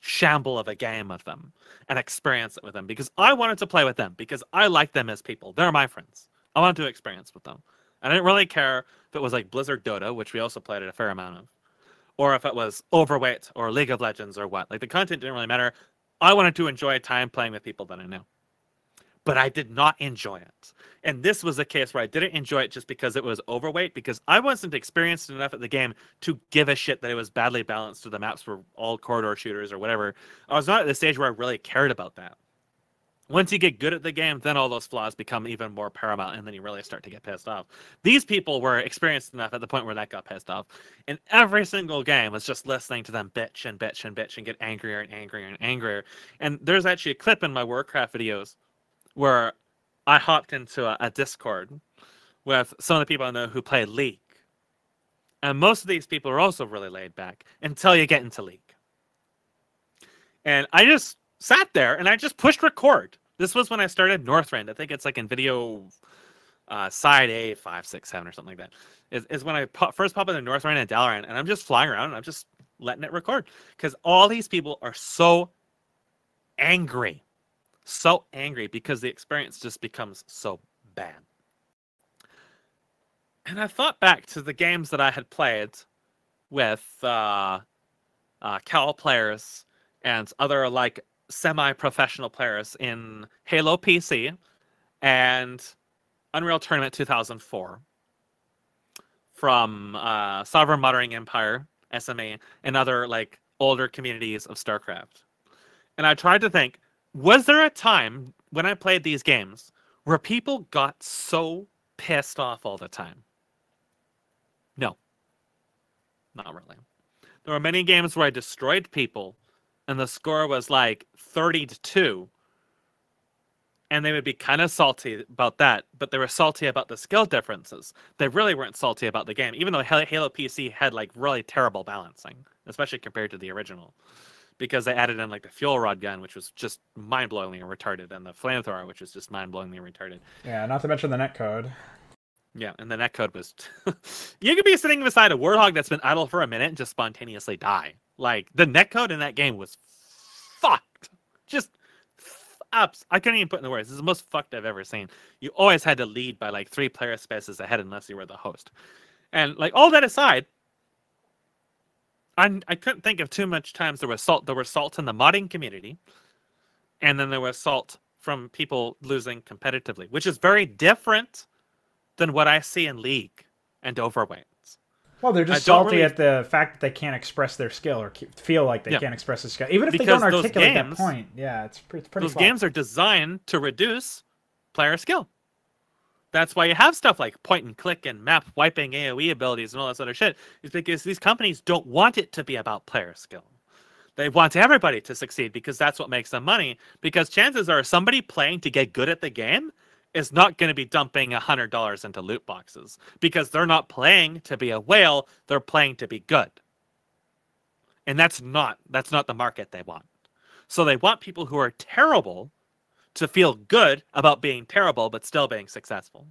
shamble of a game with them and experience it with them, because I wanted to play with them, because I like them as people. They're my friends. I wanted to experience with them. I didn't really care if it was like Blizzard Dota, which we also played a fair amount of, or if it was Overweight or League of Legends or what. Like, the content didn't really matter. I wanted to enjoy time playing with people that I knew. But I did not enjoy it. And this was a case where I didn't enjoy it just because it was Overweight, because I wasn't experienced enough at the game to give a shit that it was badly balanced, or the maps were all corridor shooters or whatever. I was not at the stage where I really cared about that. Once you get good at the game, then all those flaws become even more paramount, and then you really start to get pissed off. These people were experienced enough at the point where that got pissed off. And every single game was just listening to them bitch and bitch and bitch and get angrier and angrier and angrier. And there's actually a clip in my Warcraft videos where I hopped into a Discord with some of the people I know who play League. And most of these people are also really laid back until you get into League. And I just sat there and I just pushed record. This was when I started Northrend. I think it's like in video side A, 5, 6, 7 or something like that. Is when I first pop into Northrend and Dalaran, and I'm just flying around and I'm just letting it record. Because all these people are so angry so angry because the experience just becomes so bad. And I thought back to the games that I had played with Cal players and other like semi-professional players in Halo PC and Unreal Tournament 2004 from Sovereign Modern Empire, SMA, and other like older communities of StarCraft. And I tried to think, was there a time when I played these games where people got so pissed off all the time? No, not really. There were many games where I destroyed people and the score was like 30-2. And they would be kind of salty about that, but they were salty about the skill differences. They really weren't salty about the game, even though Halo PC had like really terrible balancing, especially compared to the original. Because they added in like the fuel rod gun, which was just mind-blowingly retarded, and the flamethrower, which was just mind-blowingly retarded. Yeah, not to mention the netcode. Yeah, and the netcode was... You could be sitting beside a Warthog that's been idle for a minute and just spontaneously die. Like, the netcode in that game was fucked. Just ups. I couldn't even put in the words. This is the most fucked I've ever seen. You always had to lead by like 3 player spaces ahead unless you were the host. And like, all that aside, I couldn't think of too much times there was salt. There was salt in the modding community, and then there was salt from people losing competitively, which is very different than what I see in League and Overwatch. Well, they're just salty at the fact that they can't express their skill or feel like they can't express their skill, even if they don't articulate that point. Yeah, it's pretty. Those games are designed to reduce player skill. That's why you have stuff like point and click and map wiping AoE abilities and all this other shit. Is because these companies don't want it to be about player skill. They want everybody to succeed because that's what makes them money. Because chances are somebody playing to get good at the game is not going to be dumping $100 into loot boxes because they're not playing to be a whale. They're playing to be good. And that's not the market they want. So they want people who are terrible to feel good about being terrible, but still being successful.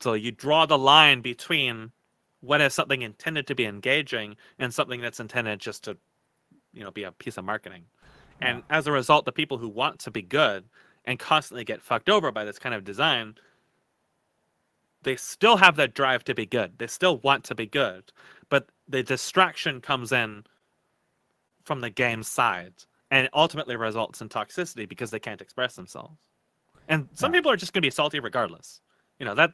So you draw the line between what is something intended to be engaging and something that's intended just to, be a piece of marketing. Yeah. And as a result, the people who want to be good and constantly get fucked over by this kind of design, they still have that drive to be good. They still want to be good. But the distraction comes in from the game side and ultimately results in toxicity because they can't express themselves. And some people are just going to be salty regardless.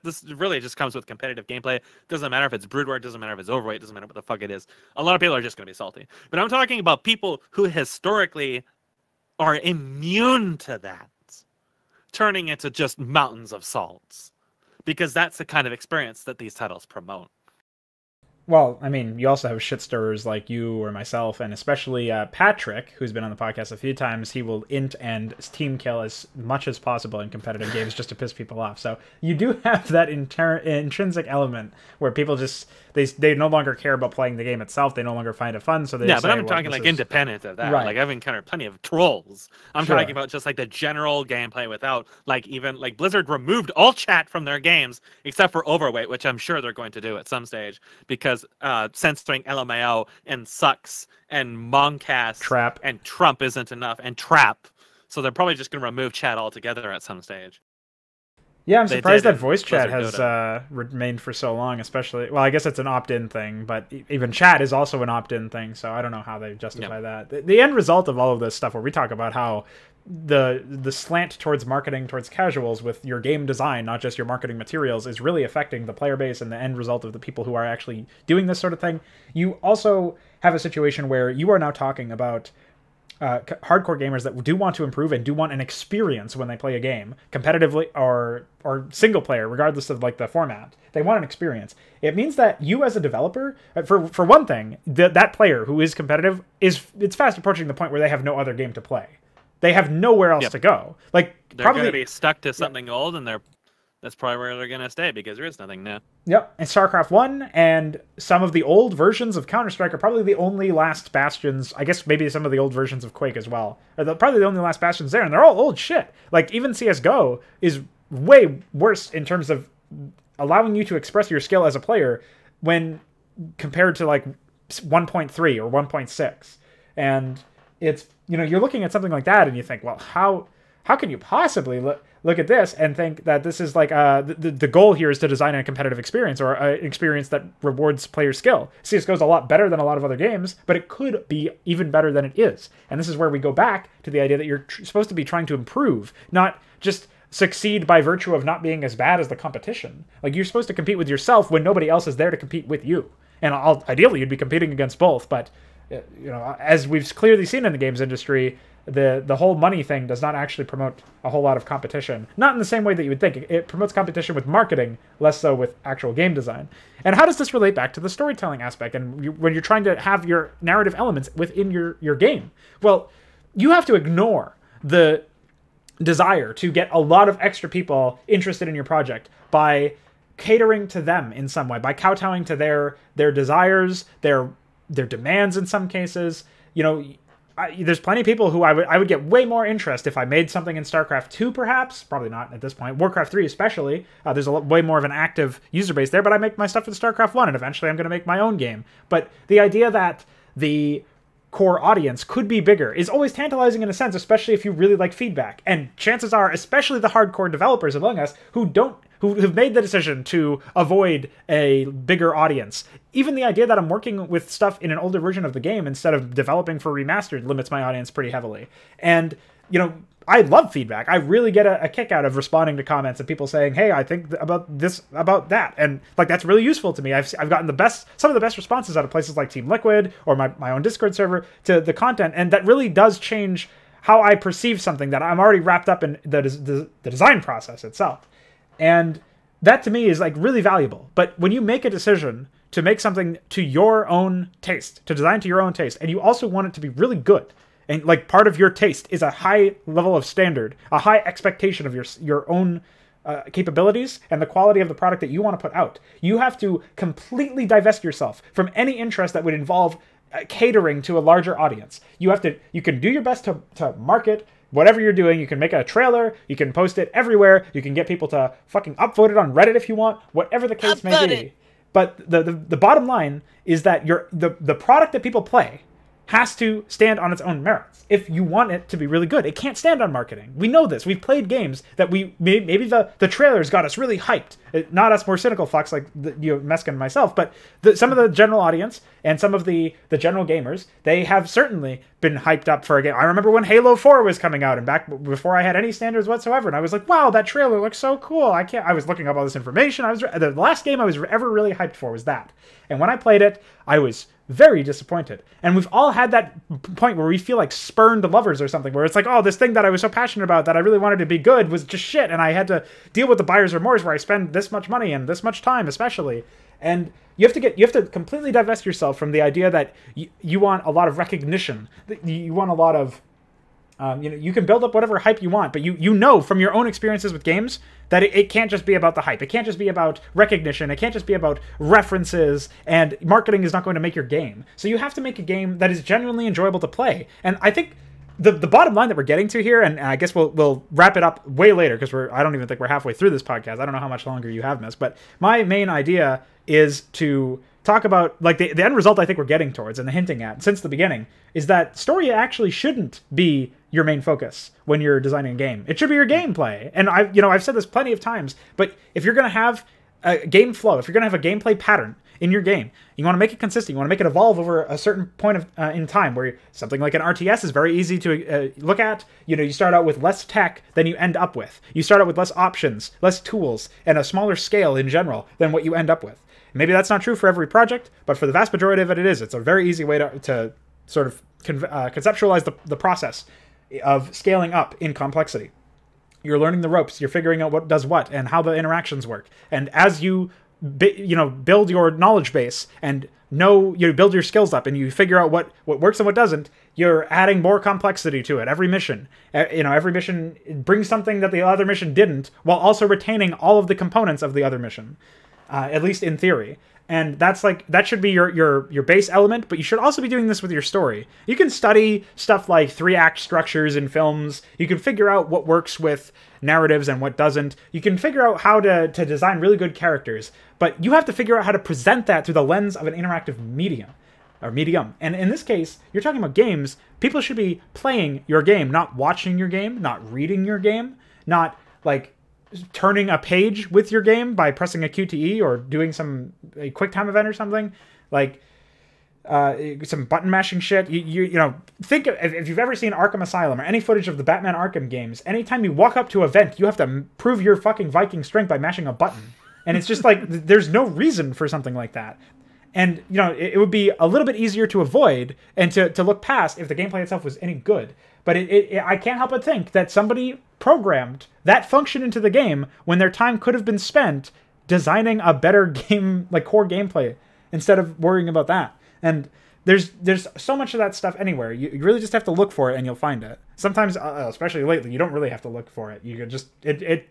This really just comes with competitive gameplay. Doesn't matter if it's Brood War, doesn't matter if it's Overweight, doesn't matter what the fuck it is. A lot of people are just going to be salty. But I'm talking about people who historically are immune to that, turning into just mountains of salts, because that's the kind of experience that these titles promote. Well, I mean, you also have shit stirrers like you or myself, and especially Patrick, who's been on the podcast a few times. He will int and team kill as much as possible in competitive games just to piss people off. So you do have that intrinsic element where people just they no longer care about playing the game itself. They no longer find it fun. So they but I'm talking like independent of that. Right. Like I've encountered plenty of trolls. I'm talking about just like the general gameplay without like even like Blizzard removed all chat from their games except for Overweight, which I'm sure they're going to do at some stage because censoring LMAO and sucks and Moncast Trap and Trump isn't enough and Trap. So they're probably just going to remove chat altogether at some stage. Yeah, I'm surprised that voice chat has remained for so long, especially... Well, I guess it's an opt-in thing, but even chat is also an opt-in thing, so I don't know how they justify that. The end result of all of this stuff where we talk about how the slant towards marketing towards casuals with your game design, not just your marketing materials, is really affecting the player base and the end result of the people who are actually doing this sort of thing. You also have a situation where you are now talking about hardcore gamers that do want to improve and do want an experience when they play a game, competitively or single player, regardless of like the format. They want an experience. It means that you as a developer, for one thing, that player who is competitive it's fast approaching the point where they have no other game to play. They have nowhere else to go. Like they're going to be stuck to something old, and that's probably where they're going to stay because there is nothing new. Yep, and StarCraft 1 and some of the old versions of Counter-Strike are probably the only last bastions. I guess maybe some of the old versions of Quake as well. Are probably the only last bastions there, and they're all old shit. Like, even CSGO is way worse in terms of allowing you to express your skill as a player when compared to, like, 1.3 or 1.6. And it's, you're looking at something like that, and you think, well, how how can you possibly look at this and think that this is like the goal here is to design a competitive experience or an experience that rewards player skill. CSGO is a lot better than a lot of other games, but it could be even better than it is. And this is where we go back to the idea that you're supposed to be trying to improve, not just succeed by virtue of not being as bad as the competition. Like, you're supposed to compete with yourself when nobody else is there to compete with you. And ideally, you'd be competing against both, but as we've clearly seen in the games industry, the whole money thing does not actually promote a whole lot of competition. Not in the same way that you would think. It promotes competition with marketing, less so with actual game design. And how does this relate back to the storytelling aspect and when you're trying to have your narrative elements within your game? Well, you have to ignore the desire to get a lot of extra people interested in your project by catering to them in some way, by kowtowing to their desires, their demands in some cases. There's plenty of people who I would get way more interest if I made something in StarCraft 2, perhaps. Probably not at this point. Warcraft 3 especially. There's way more of an active user base there, but I make my stuff in StarCraft 1, and eventually I'm going to make my own game. But the idea that the core audience could be bigger is always tantalizing in a sense, especially if you really like feedback. And chances are, especially the hardcore developers among us who have made the decision to avoid a bigger audience. Even the idea that I'm working with stuff in an older version of the game instead of developing for remastered limits my audience pretty heavily. And, I love feedback. I really get a kick out of responding to comments and people saying, hey, I think about this, about that. And that's really useful to me. I've gotten some of the best responses out of places like Team Liquid or my own Discord server to the content. And that really does change how I perceive something that I'm already wrapped up in the design process itself. And that to me is really valuable. But when you make a decision to make something to your own taste, to design to your own taste, and you also want it to be really good, and part of your taste is a high level of standard, a high expectation of your own capabilities and the quality of the product that you want to put out, you have to completely divest yourself from any interest that would involve catering to a larger audience. You can do your best to market whatever you're doing. You can make a trailer, you can post it everywhere, you can get people to fucking upvote it on Reddit if you want, whatever the case may be. But the bottom line is that the product that people play has to stand on its own merits if you want it to be really good. It can't stand on marketing. We know this. We've played games that maybe the trailers got us really hyped. Not us more cynical fucks like Mesk and myself, but some of the general audience and some of the general gamers, they have certainly been hyped up for a game. I remember when Halo 4 was coming out and back before I had any standards whatsoever, and I was like, wow, that trailer looks so cool. I was looking up all this information. The last game I was ever really hyped for was that. And when I played it, I was very disappointed. And we've all had that point where we feel like spurned lovers or something, where it's like, oh, this thing that I was so passionate about that I really wanted to be good was just shit, and I had to deal with the buyer's remorse where I spend this much money and this much time especially. And you have to completely divest yourself from the idea that you want a lot of recognition. You want a lot of you can build up whatever hype you want, but you know from your own experiences with games that it can't just be about the hype. It can't just be about recognition. It can't just be about references, and marketing is not going to make your game. So you have to make a game that is genuinely enjoyable to play. And I think the bottom line that we're getting to here, and I guess we'll wrap it up way later because I don't even think we're halfway through this podcast. I don't know how much longer you have, Miss, but my main idea is to talk about the end result I think we're getting towards and the hinting at since the beginning is that story actually shouldn't be your main focus when you're designing a game. It should be your gameplay. And I've said this plenty of times, but if you're going to have a game flow, if you're going to have a gameplay pattern in your game, you want to make it consistent. You want to make it evolve over a certain point of in time, where something like an RTS is very easy to look at. You start out with less tech than you end up with. You start out with less options, less tools, and a smaller scale in general than what you end up with. Maybe that's not true for every project, but for the vast majority of it, it is. It's a very easy way to sort of conceptualize the process of scaling up in complexity. You're learning the ropes. You're figuring out what does what and how the interactions work. And as you build your knowledge base and you build your skills up and you figure out what works and what doesn't, you're adding more complexity to it. Every mission, every mission brings something that the other mission didn't, while also retaining all of the components of the other mission, at least in theory. And that should be your base element, but you should also be doing this with your story. You can study stuff like 3-act structures in films. You can figure out what works with narratives and what doesn't. You can figure out how to design really good characters, but you have to figure out how to present that through the lens of an interactive medium. or medium. And in this case, you're talking about games. People should be playing your game, not watching your game, not reading your game, not like turning a page with your game by pressing a QTE or doing a quick time event or something. Like some button mashing shit. You know, think of, if you've ever seen Arkham Asylum or any footage of the Batman Arkham games, anytime you walk up to a vent, you have to prove your fucking Viking strength by mashing a button. And it's just like, there's no reason for something like that. And, you know, it would be a little bit easier to avoid and to look past if the gameplay itself was any good. But I can't help but think that somebody programmed that function into the game when their time could have been spent designing a better game, like core gameplay, instead of worrying about that. And there's so much of that stuff anywhere. You really just have to look for it and you'll find it. Sometimes, especially lately, you don't really have to look for it. You could just, it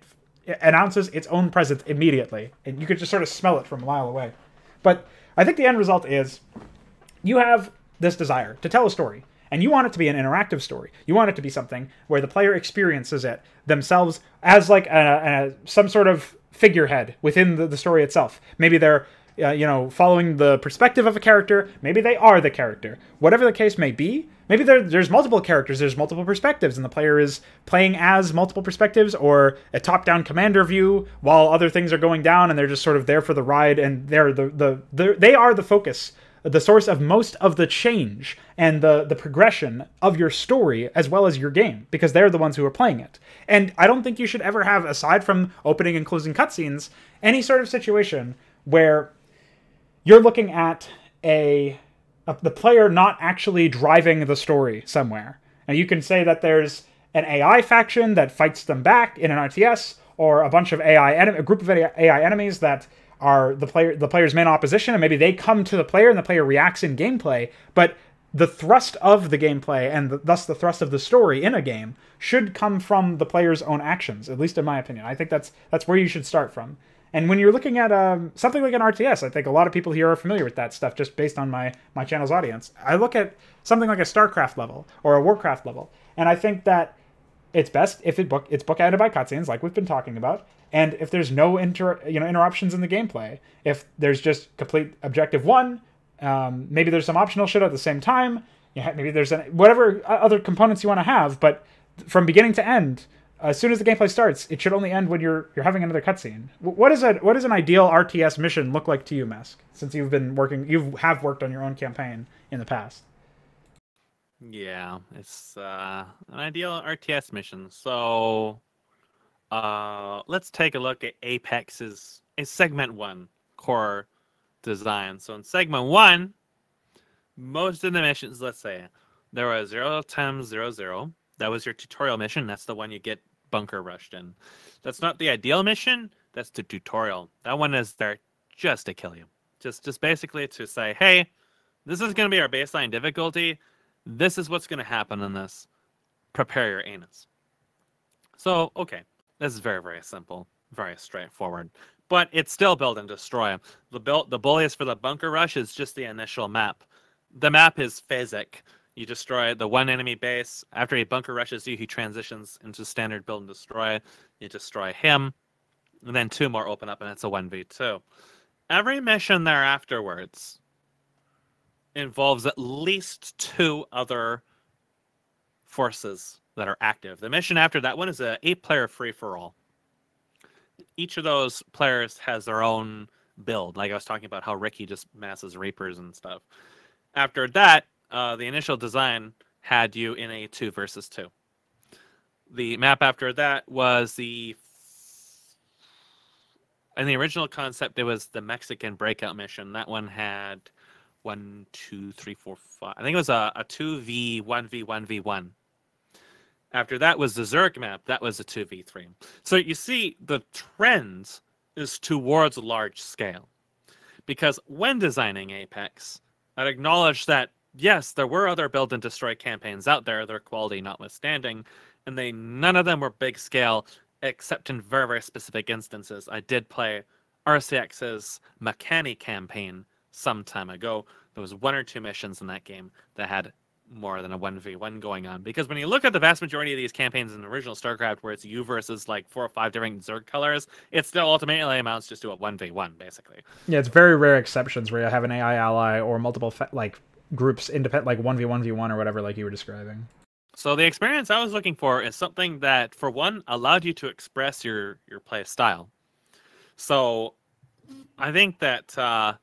announces its own presence immediately. And you could just sort of smell it from a mile away. But I think the end result is you have this desire to tell a story. And you want it to be an interactive story. You want it to be something where the player experiences it themselves as like some sort of figurehead within the story itself. Maybe they're you know, following the perspective of a character. Maybe they are the character. Whatever the case may be, maybe there's multiple characters, there's multiple perspectives, and the player is playing as multiple perspectives, or a top-down commander view while other things are going down, and they're just sort of there for the ride, and they're they are the focus, the source of most of the change and the progression of your story as well as your game, because they're the ones who are playing it. And I don't think you should ever have, aside from opening and closing cutscenes, any sort of situation where you're looking at the player not actually driving the story somewhere. And you can say that there's an AI faction that fights them back in an RTS, or a bunch of a group of AI enemies that are the player's main opposition, and maybe they come to the player and the player reacts in gameplay. But the thrust of the gameplay, and thus the thrust of the story in a game, should come from the player's own actions, at least in my opinion. I think that's where you should start from. And when you're looking at something like an RTS, I think a lot of people here are familiar with that stuff just based on my channel's audience. I look at something like a StarCraft level or a Warcraft level, and I think that it's best if it's bookended by cutscenes, like we've been talking about, and if there's no interruptions in the gameplay. If there's just complete objective one, maybe there's some optional shit at the same time. Maybe there's whatever other components you want to have, but from beginning to end, as soon as the gameplay starts, it should only end when you're having another cutscene. What does an ideal RTS mission look like to you, Mesk? Since you have worked on your own campaign in the past. Yeah, it's an ideal RTS mission. So let's take a look at Apex's Segment 1 core design. So in Segment 1, most of the missions, let's say, there was 0 times 0, 0. That was your tutorial mission. That's the one you get bunker rushed in. That's not the ideal mission. That's the tutorial. That one is there just to kill you. Just basically to say, hey, this is going to be our baseline difficulty. This is what's going to happen in this. Prepare your anus. So, okay. This is very, very simple. Very straightforward. But it's still build and destroy. The bullies for the bunker rush is just the initial map. The map is phasic. You destroy the one enemy base. After he bunker rushes you, he transitions into standard build and destroy. You destroy him. And then 2 more open up, and it's a 1v2. Every mission there afterwards involves at least 2 other forces that are active. The mission after that one is a 8-player free-for-all. Each of those players has their own build. Like I was talking about how Ricky just masses Reapers and stuff. After that, the initial design had you in a 2 versus 2. The map after that was in the original concept, it was the Mexican breakout mission. That one had 1, 2, 3, 4, 5. I think it was a 2v1v1v1. After that was the Zurich map. That was a 2v3. So you see, the trend is towards large scale. Because when designing Apex, I'd acknowledge that yes, there were other build and destroy campaigns out there, their quality notwithstanding, and none of them were big scale, except in very, very specific instances. I did play RCX's Makani campaign some time ago. There was 1 or 2 missions in that game that had more than a 1v1 going on. Because when you look at the vast majority of these campaigns in the original StarCraft, where it's you versus like 4 or 5 different Zerg colors, it still ultimately amounts just to a 1v1, basically. Yeah, it's very rare exceptions where you have an AI ally or multiple groups independent, like 1v1v1 or whatever, like you were describing. So the experience I was looking for is something that, for one, allowed you to express your play style. So I think that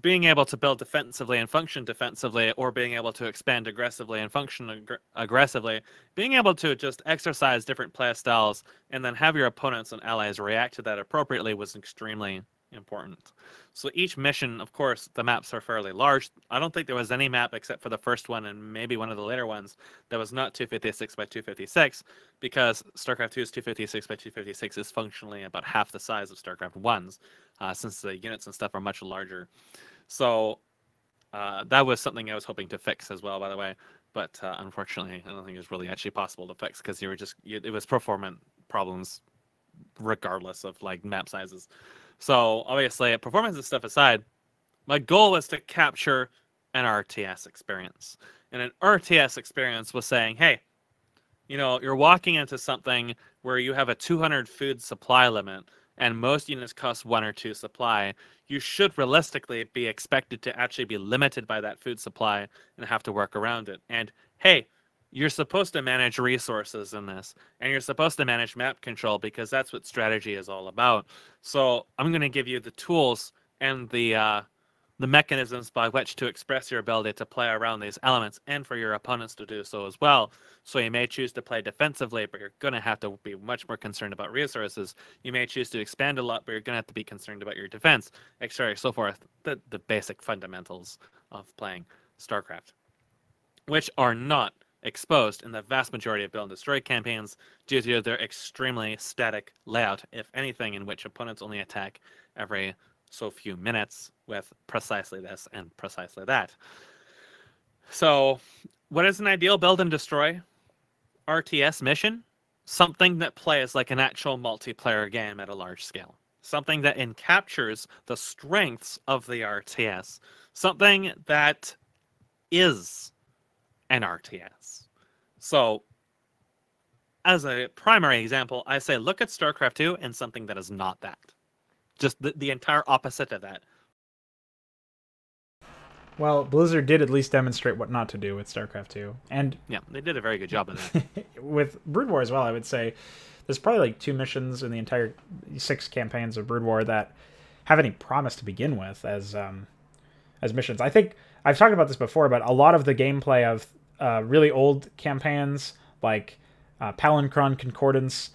being able to build defensively and function defensively, or being able to expand aggressively and function aggressively, being able to just exercise different play styles and then have your opponents and allies react to that appropriately was extremely important. So each mission, of course, the maps are fairly large. I don't think there was any map except for the first one and maybe one of the later ones that was not 256 by 256, because StarCraft 2's 256 by 256 is functionally about half the size of StarCraft 1's, since the units and stuff are much larger. So that was something I was hoping to fix as well, by the way. But unfortunately, I don't think it was really actually possible to fix, because it was performance problems regardless of like map sizes. So obviously, performance and stuff aside, my goal was to capture an RTS experience. And an RTS experience was saying, hey, you're walking into something where you have a 200 food supply limit, and most units cost 1 or 2 supply. You should realistically be expected to actually be limited by that food supply and have to work around it. And hey, you're supposed to manage resources in this, and you're supposed to manage map control, because that's what strategy is all about. So I'm going to give you the tools and the mechanisms by which to express your ability to play around these elements, and for your opponents to do so as well. So you may choose to play defensively, but you're going to have to be much more concerned about resources. You may choose to expand a lot, but you're going to have to be concerned about your defense, etc., so forth. The basic fundamentals of playing StarCraft, which are not exposed in the vast majority of build and destroy campaigns due to their extremely static layout, if anything, in which opponents only attack every so few minutes with precisely this and precisely that. So what is an ideal build and destroy RTS mission? Something that plays like an actual multiplayer game at a large scale. Something that encaptures the strengths of the RTS. Something that is an RTS. So, as a primary example, I say look at StarCraft 2 and something that is not that. Just the entire opposite of that. Well, Blizzard did at least demonstrate what not to do with StarCraft 2. And yeah, they did a very good job of that. With Brood War as well, I would say there's probably like 2 missions in the entire 6 campaigns of Brood War that have any promise to begin with as missions. I think I've talked about this before, but a lot of the gameplay of really old campaigns like Palancron Concordance,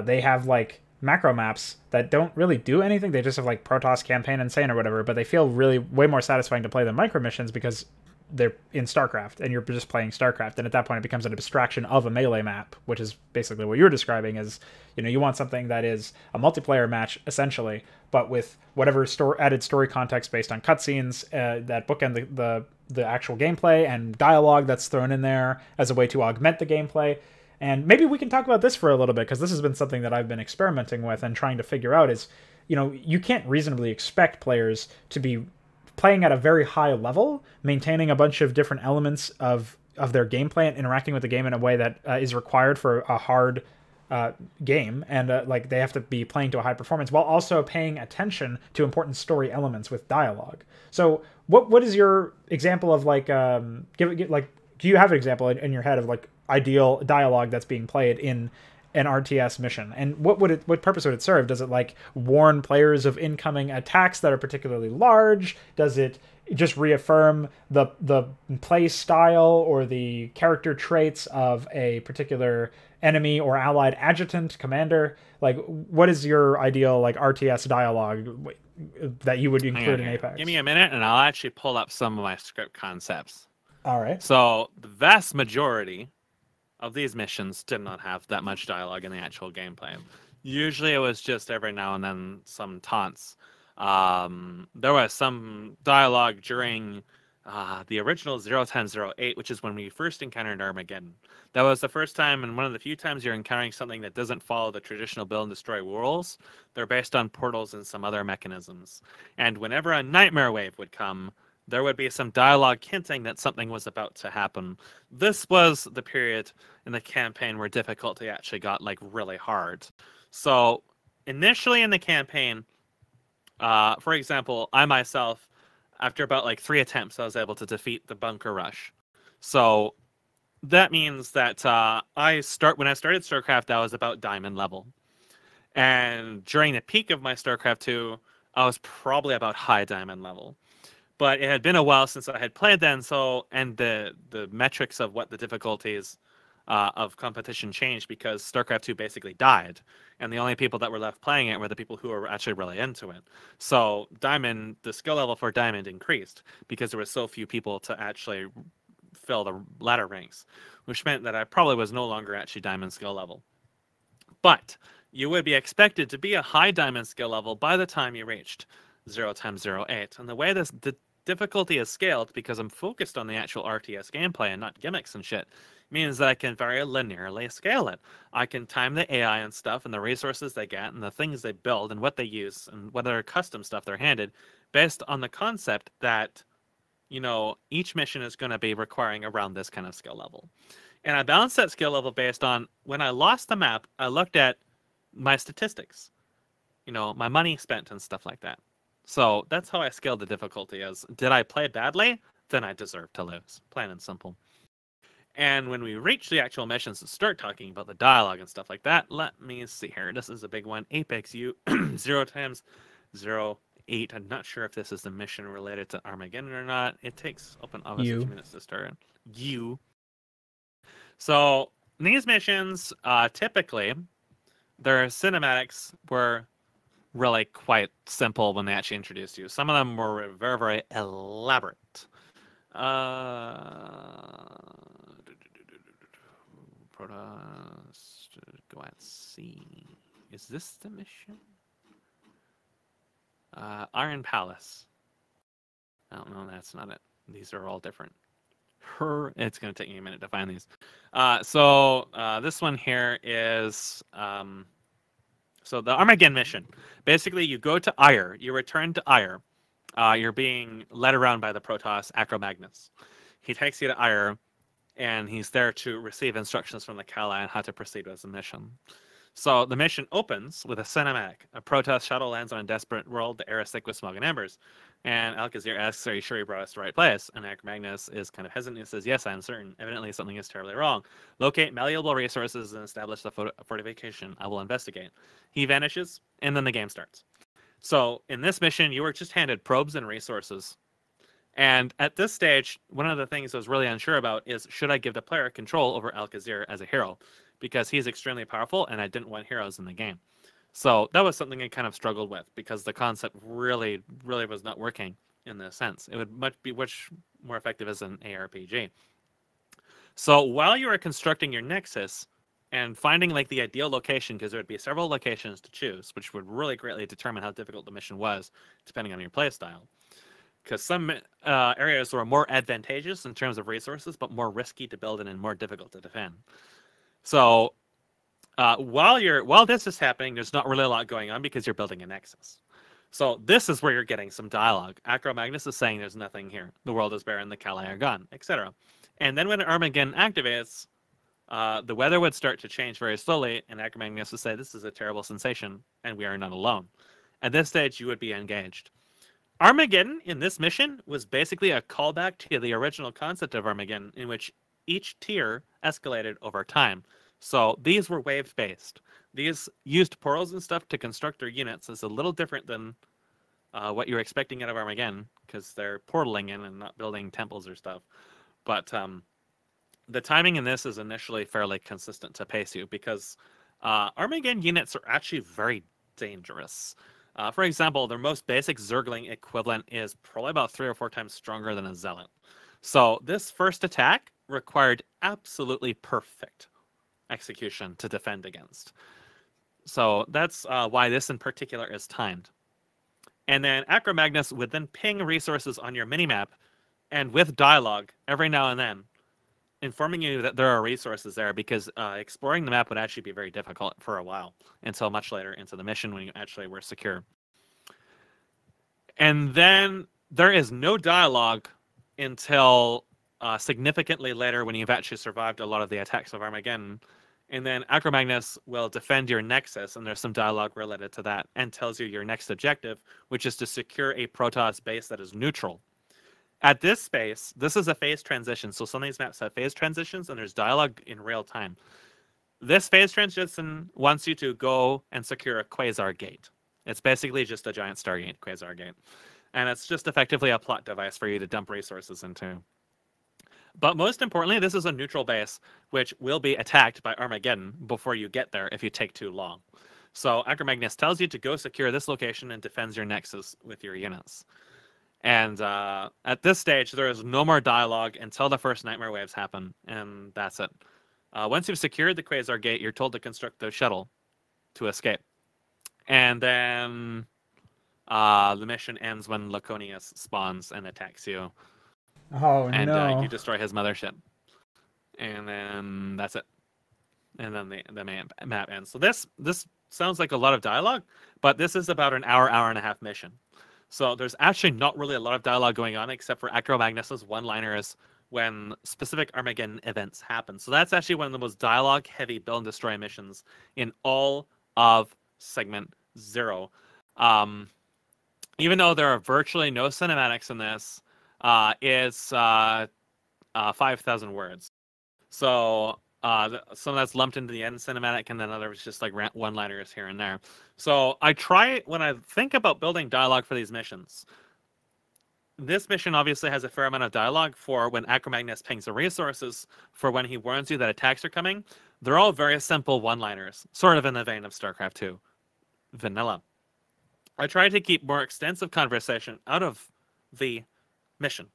they have like macro maps that don't really do anything. They just have like Protoss Campaign Insane or whatever, but they feel really way more satisfying to play than micro missions because they're in StarCraft and you're just playing StarCraft. And at that point it becomes an abstraction of a melee map, which is basically what you're describing as, you want something that is a multiplayer match essentially, but with whatever added story context based on cutscenes that bookend the actual gameplay and dialogue that's thrown in there as a way to augment the gameplay. And maybe we can talk about this for a little bit, because this has been something that I've been experimenting with and trying to figure out is, you can't reasonably expect players to be playing at a very high level, maintaining a bunch of different elements of their gameplay and interacting with the game in a way that is required for a hard game. And like they have to be playing to a high performance while also paying attention to important story elements with dialogue. So what is your example of like, do you have an example in your head of like ideal dialogue that's being played in an RTS mission? And what purpose would it serve? Does it like warn players of incoming attacks that are particularly large? Does it just reaffirm the play style or the character traits of a particular enemy or allied adjutant commander? Like, what is your ideal like RTS dialogue that you would include in Apex? Give me a minute and I'll actually pull up some of my script concepts. All right. So the vast majority of these missions did not have that much dialogue in the actual gameplay. Usually it was just every now and then some taunts. There was some dialogue during the original 01008, which is when we first encountered Armageddon. That was the first time and one of the few times you're encountering something that doesn't follow the traditional build and destroy rules. They're based on portals and some other mechanisms. And whenever a nightmare wave would come, there would be some dialogue hinting that something was about to happen. This was the period in the campaign where difficulty actually got like really hard. So initially in the campaign, for example, I myself after about like 3 attempts, I was able to defeat the bunker rush. So that means that when I started StarCraft, I was about diamond level. And during the peak of my StarCraft 2, I was probably about high diamond level. But it had been a while since I had played then, and the metrics of what the difficulties of competition changed because StarCraft 2 basically died, and the only people that were left playing it were the people who were actually really into it. So the skill level for Diamond increased because there were so few people to actually fill the ladder ranks, which meant that I probably was no longer actually Diamond skill level. But you would be expected to be a high Diamond skill level by the time you reached 0 times 0.8. And the way the difficulty is scaled, because I'm focused on the actual RTS gameplay and not gimmicks and shit, means that I can very linearly scale it. I can time the AI and stuff and the resources they get and the things they build and what they use and whether custom stuff they're handed based on the concept that, each mission is going to be requiring around this kind of skill level. And I balanced that skill level based on when I lost the map, I looked at my statistics, my money spent and stuff like that. So that's how I scaled the difficulty as, did I play badly? Then I deserve to lose. Plain and simple. And when we reach the actual missions and start talking about the dialogue and stuff like that, let me see here. This is a big one. Apex U 0 times 0.8. I'm not sure if this is the mission related to Armageddon or not. It takes open office a few minutes to start. So these missions, typically, their cinematics were really quite simple when they actually introduced you. Some of them were very, very elaborate. Protoss, go at sea. Is this the mission? Iron Palace. Oh, no, that's not it. These are all different. It's going to take me a minute to find these. So this one here is... So the Armageddon mission. Basically, you go to Ire. You return to Ire. You're being led around by the Protoss Acromagnus. He takes you to Ire, and he's there to receive instructions from the Kala on how to proceed with the mission. So the mission opens with a cinematic. A Protoss shuttle lands on a desperate world. The air is thick with smoke and embers. And Alcazir asks, "Are you sure you brought us to the right place?" And Acromagnus is kind of hesitant and says, "Yes, I'm certain. Evidently, something is terribly wrong. Locate malleable resources and establish the fortification. I will investigate." He vanishes, and then the game starts. So in this mission, you were just handed probes and resources. And at this stage, one of the things I was really unsure about is, should I give the player control over Alcazir as a hero? Because he's extremely powerful, and I didn't want heroes in the game. So that was something I kind of struggled with, because the concept really, really was not working in this sense. It would be much more effective as an ARPG. So while you are constructing your Nexus and finding like the ideal location, because there would be several locations to choose, which would really greatly determine how difficult the mission was, depending on your playstyle. Because some areas were more advantageous in terms of resources, but more risky to build in and more difficult to defend. So while this is happening, there's not really a lot going on because you're building a Nexus. So this is where you're getting some dialogue. Acromagnus is saying there's nothing here. The world is barren, the Kali are gone, etc. And then when Armageddon activates, the weather would start to change very slowly, and Acromagnus would say, "This is a terrible sensation, and we are not alone." At this stage, you would be engaged. Armageddon in this mission was basically a callback to the original concept of Armageddon, in which each tier escalated over time. So these were wave-based. These used portals and stuff to construct their units. It's a little different than what you're expecting out of Armageddon, because they're portaling in and not building temples or stuff. But the timing in this is initially fairly consistent to pace you, because Armageddon units are actually very dangerous. For example, their most basic Zergling equivalent is probably about 3 or 4 times stronger than a Zealot. So this first attack required absolutely perfect execution to defend against. So that's why this in particular is timed. And then Acromagnus would then ping resources on your minimap, and with dialogue every now and then, informing you that there are resources there, because exploring the map would actually be very difficult for a while, until much later into the mission when you actually were secure. And then there is no dialogue until significantly later, when you've actually survived a lot of the attacks of Armageddon. And then Acromagnus will defend your Nexus, and there's some dialogue related to that, and tells you your next objective, which is to secure a Protoss base that is neutral. At this space, this is a phase transition. So some of these maps have phase transitions, and there's dialogue in real time. This phase transition wants you to go and secure a quasar gate. It's basically just a giant Stargate, quasar gate. And it's just effectively a plot device for you to dump resources into. But most importantly, this is a neutral base, which will be attacked by Armageddon before you get there if you take too long. So IskatuMesk tells you to go secure this location and defends your nexus with your units. And at this stage, there is no more dialogue until the first nightmare waves happen, and that's it. Once you've secured the quasar gate, you're told to construct the shuttle to escape. And then the mission ends when Laconius spawns and attacks you. Oh, and no. You destroy his mothership. And then that's it. And then the map ends. So this sounds like a lot of dialogue, but this is about an hour and a half mission. So there's actually not really a lot of dialogue going on except for IskatuMesk one-liners when specific Armageddon events happen. So that's actually one of the most dialogue-heavy build and destroy missions in all of Segment 0. Even though there are virtually no cinematics in this, it's 5,000 words. So some of that's lumped into the end cinematic, and then others just like one-liners here and there. So I try, when I think about building dialogue for these missions, this mission obviously has a fair amount of dialogue for when IskatuMesk pings the resources, for when he warns you that attacks are coming. They're all very simple one-liners, sort of in the vein of StarCraft 2. Vanilla. I try to keep more extensive conversation out of the mission,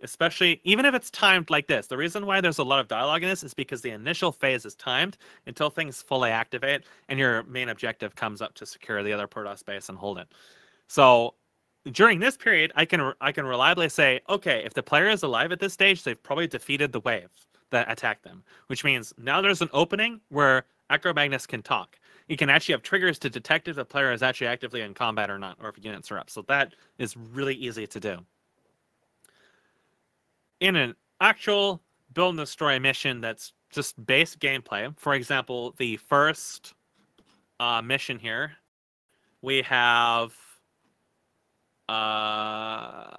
especially even if it's timed like this. The reason why there's a lot of dialogue in this is because the initial phase is timed until things fully activate and your main objective comes up to secure the other Protoss base and hold it. So during this period, I can reliably say, okay, if the player is alive at this stage, they've probably defeated the wave that attacked them, which means now there's an opening where IskatuMesk can talk. You can actually have triggers to detect if the player is actually actively in combat or not, or if units are up. So that is really easy to do. In an actual build and destroy mission that's just base gameplay, for example, the first mission here, we have the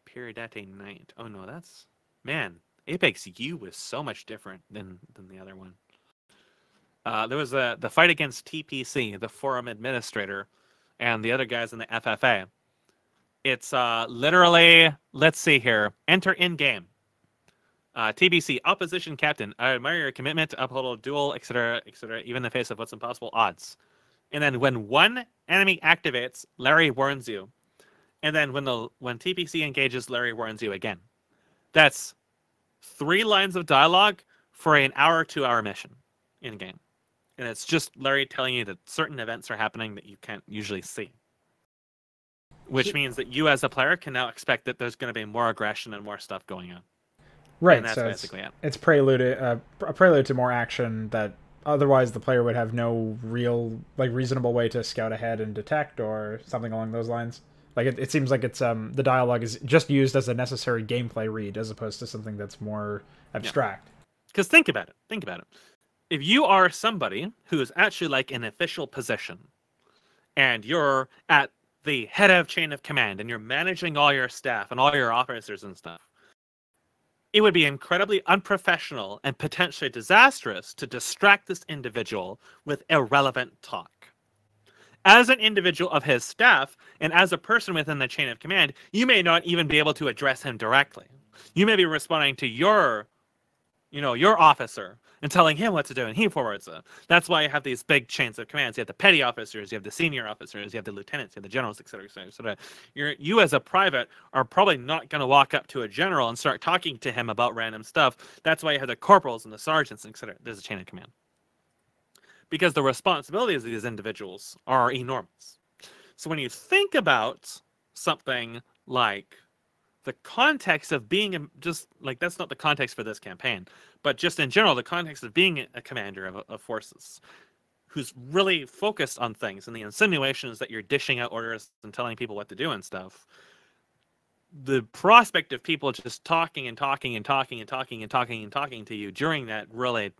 Periodate Night. Oh no, that's, man, Apex U was so much different than the other one. There was the fight against TPC, the forum administrator, and the other guys in the FFA. It's literally, let's see here, enter in-game. TBC, opposition captain. I admire your commitment to uphold a duel, etc., etc., even in the face of what's impossible odds. And then when one enemy activates, Larry warns you. And then when TPC engages, Larry warns you again. That's 3 lines of dialogue for an hour, 2-hour mission in-game. And it's just Larry telling you that certain events are happening that you can't usually see. Which means that you as a player can now expect that there's going to be more aggression and more stuff going on. Right, and that's so basically it. It's a prelude to more action that otherwise the player would have no real, reasonable way to scout ahead and detect or something along those lines. It seems like it's the dialogue is just used as a necessary gameplay read as opposed to something that's more abstract. Because think about it. If you are somebody who is actually like an official position and you're at the head of chain of command and you're managing all your staff and all your officers and stuff, it would be incredibly unprofessional and potentially disastrous to distract this individual with irrelevant talk. As an individual of his staff and as a person within the chain of command, you may not even be able to address him directly. You may be responding to your officer and telling him what to do, and he forwards it. That's why you have these big chains of commands. You have the petty officers, you have the senior officers, you have the lieutenants, you have the generals, etc., etc., etc. You as a private are probably not going to walk up to a general and start talking to him about random stuff. That's why you have the corporals and the sergeants, etc. There's a chain of command. Because the responsibilities of these individuals are enormous. So when you think about something like the context of being that's not the context for this campaign, but just in general, the context of being a commander of forces who's really focused on things and the insinuations that you're dishing out orders and telling people what to do and stuff. The prospect of people just talking and talking and talking and talking and talking and talking to you during that really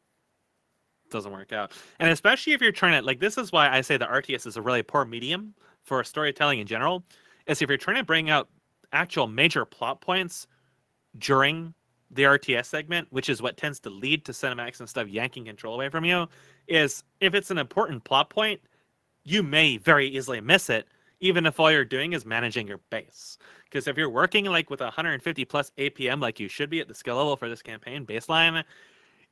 doesn't work out. And especially if you're trying to, this is why I say the RTS is a really poor medium for storytelling in general, is if you're trying to bring out actual major plot points during the RTS segment, which is what tends to lead to cinematics and stuff yanking control away from you, is if it's an important plot point, you may very easily miss it, even if all you're doing is managing your base. Because if you're working like with 150 plus APM like you should be at the skill level for this campaign baseline,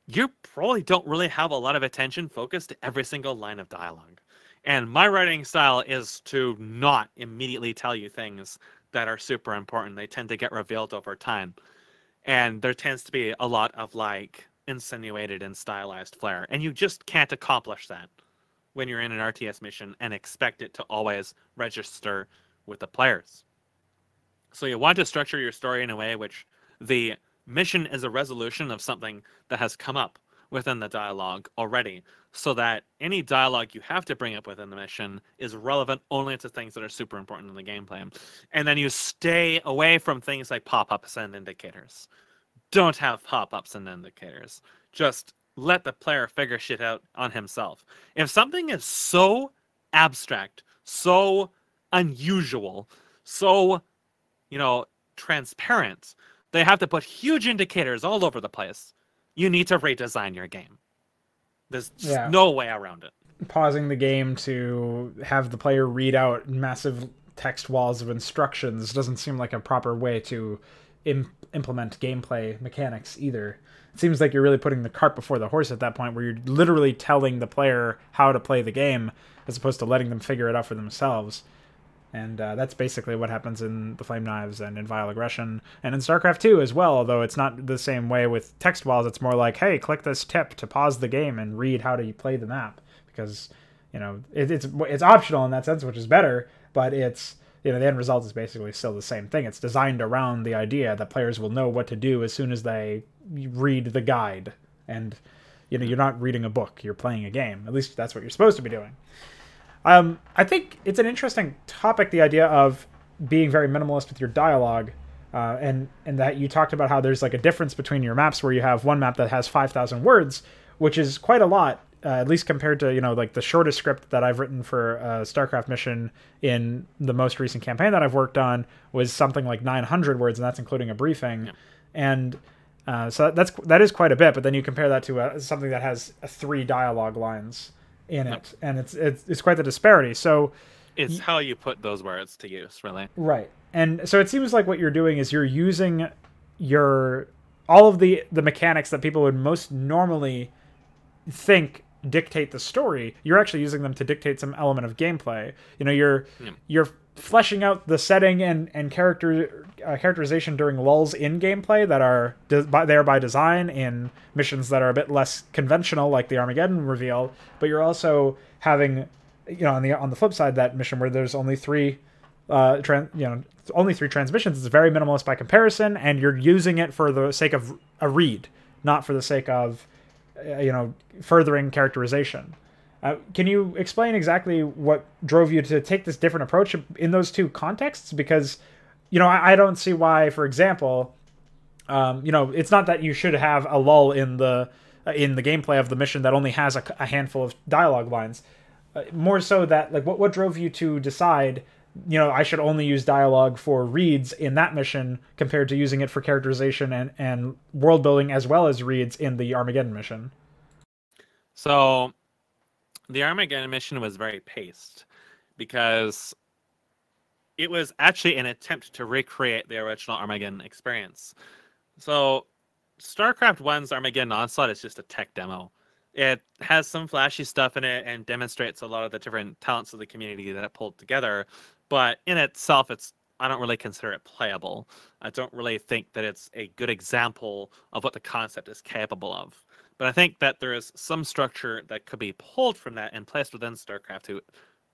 you probably don't really have a lot of attention focused to every single line of dialogue. And my writing style is to not immediately tell you things that are super important. They tend to get revealed over time. And there tends to be a lot of like insinuated and stylized flair. And you just can't accomplish that when you're in an RTS mission and expect it to always register with the players. So you want to structure your story in a way which the mission is a resolution of something that has come up within the dialogue already, so that any dialogue you have to bring up within the mission is relevant only to things that are super important in the gameplay. And then you stay away from things like pop-ups and indicators. Don't have pop-ups and indicators. Just let the player figure shit out on himself. If something is so abstract, so unusual, so, transparent, they have to put huge indicators all over the place, you need to redesign your game. There's no way around it. Pausing the game to have the player read out massive text walls of instructions doesn't seem like a proper way to implement gameplay mechanics either. It seems like you're really putting the cart before the horse at that point, where you're literally telling the player how to play the game as opposed to letting them figure it out for themselves. And that's basically what happens in the Flame Knives and in Vile Aggression and in StarCraft 2 as well, although it's not the same way with text walls. It's more like, hey, click this tip to pause the game and read how to play the map, because it's optional in that sense, which is better, but it's the end result is basically still the same thing. It's designed around the idea that players will know what to do as soon as they read the guide, and you're not reading a book, you're playing a game. At least that's what you're supposed to be doing. I think it's an interesting topic, the idea of being very minimalist with your dialogue, and that you talked about how there's like a difference between your maps, where you have one map that has 5,000 words, which is quite a lot, at least compared to like the shortest script that I've written for a StarCraft mission in the most recent campaign that I've worked on was something like 900 words, and that's including a briefing. Yeah. And so that is quite a bit. But then you compare that to something that has 3 dialogue lines in it, and it's quite the disparity. So it's how you put those words to use, really. Right. And so it seems like what you're doing is you're using all of the mechanics that people would most normally think dictate the story. You're actually using them to dictate some element of gameplay. You're fleshing out the setting and characterization during lulls in gameplay that are there by design in missions that are a bit less conventional, like the Armageddon reveal. But you're also having, on the flip side, that mission where there's only 3 transmissions. It's very minimalist by comparison, and you're using it for the sake of a read, not for the sake of furthering characterization. Can you explain exactly what drove you to take this different approach in those two contexts? Because, I don't see why, for example, it's not that you should have a lull in the gameplay of the mission that only has a handful of dialogue lines. More so that, like, what drove you to decide, I should only use dialogue for reads in that mission compared to using it for characterization and world building as well as reads in the Armageddon mission? So the Armageddon mission was very paced because it was actually an attempt to recreate the original Armageddon experience. So StarCraft 1's Armageddon Onslaught is just a tech demo. It has some flashy stuff in it and demonstrates a lot of the different talents of the community that it pulled together. But in itself, I don't really consider it playable. I don't really think that it's a good example of what the concept is capable of. But I think that there is some structure that could be pulled from that and placed within StarCraft 2.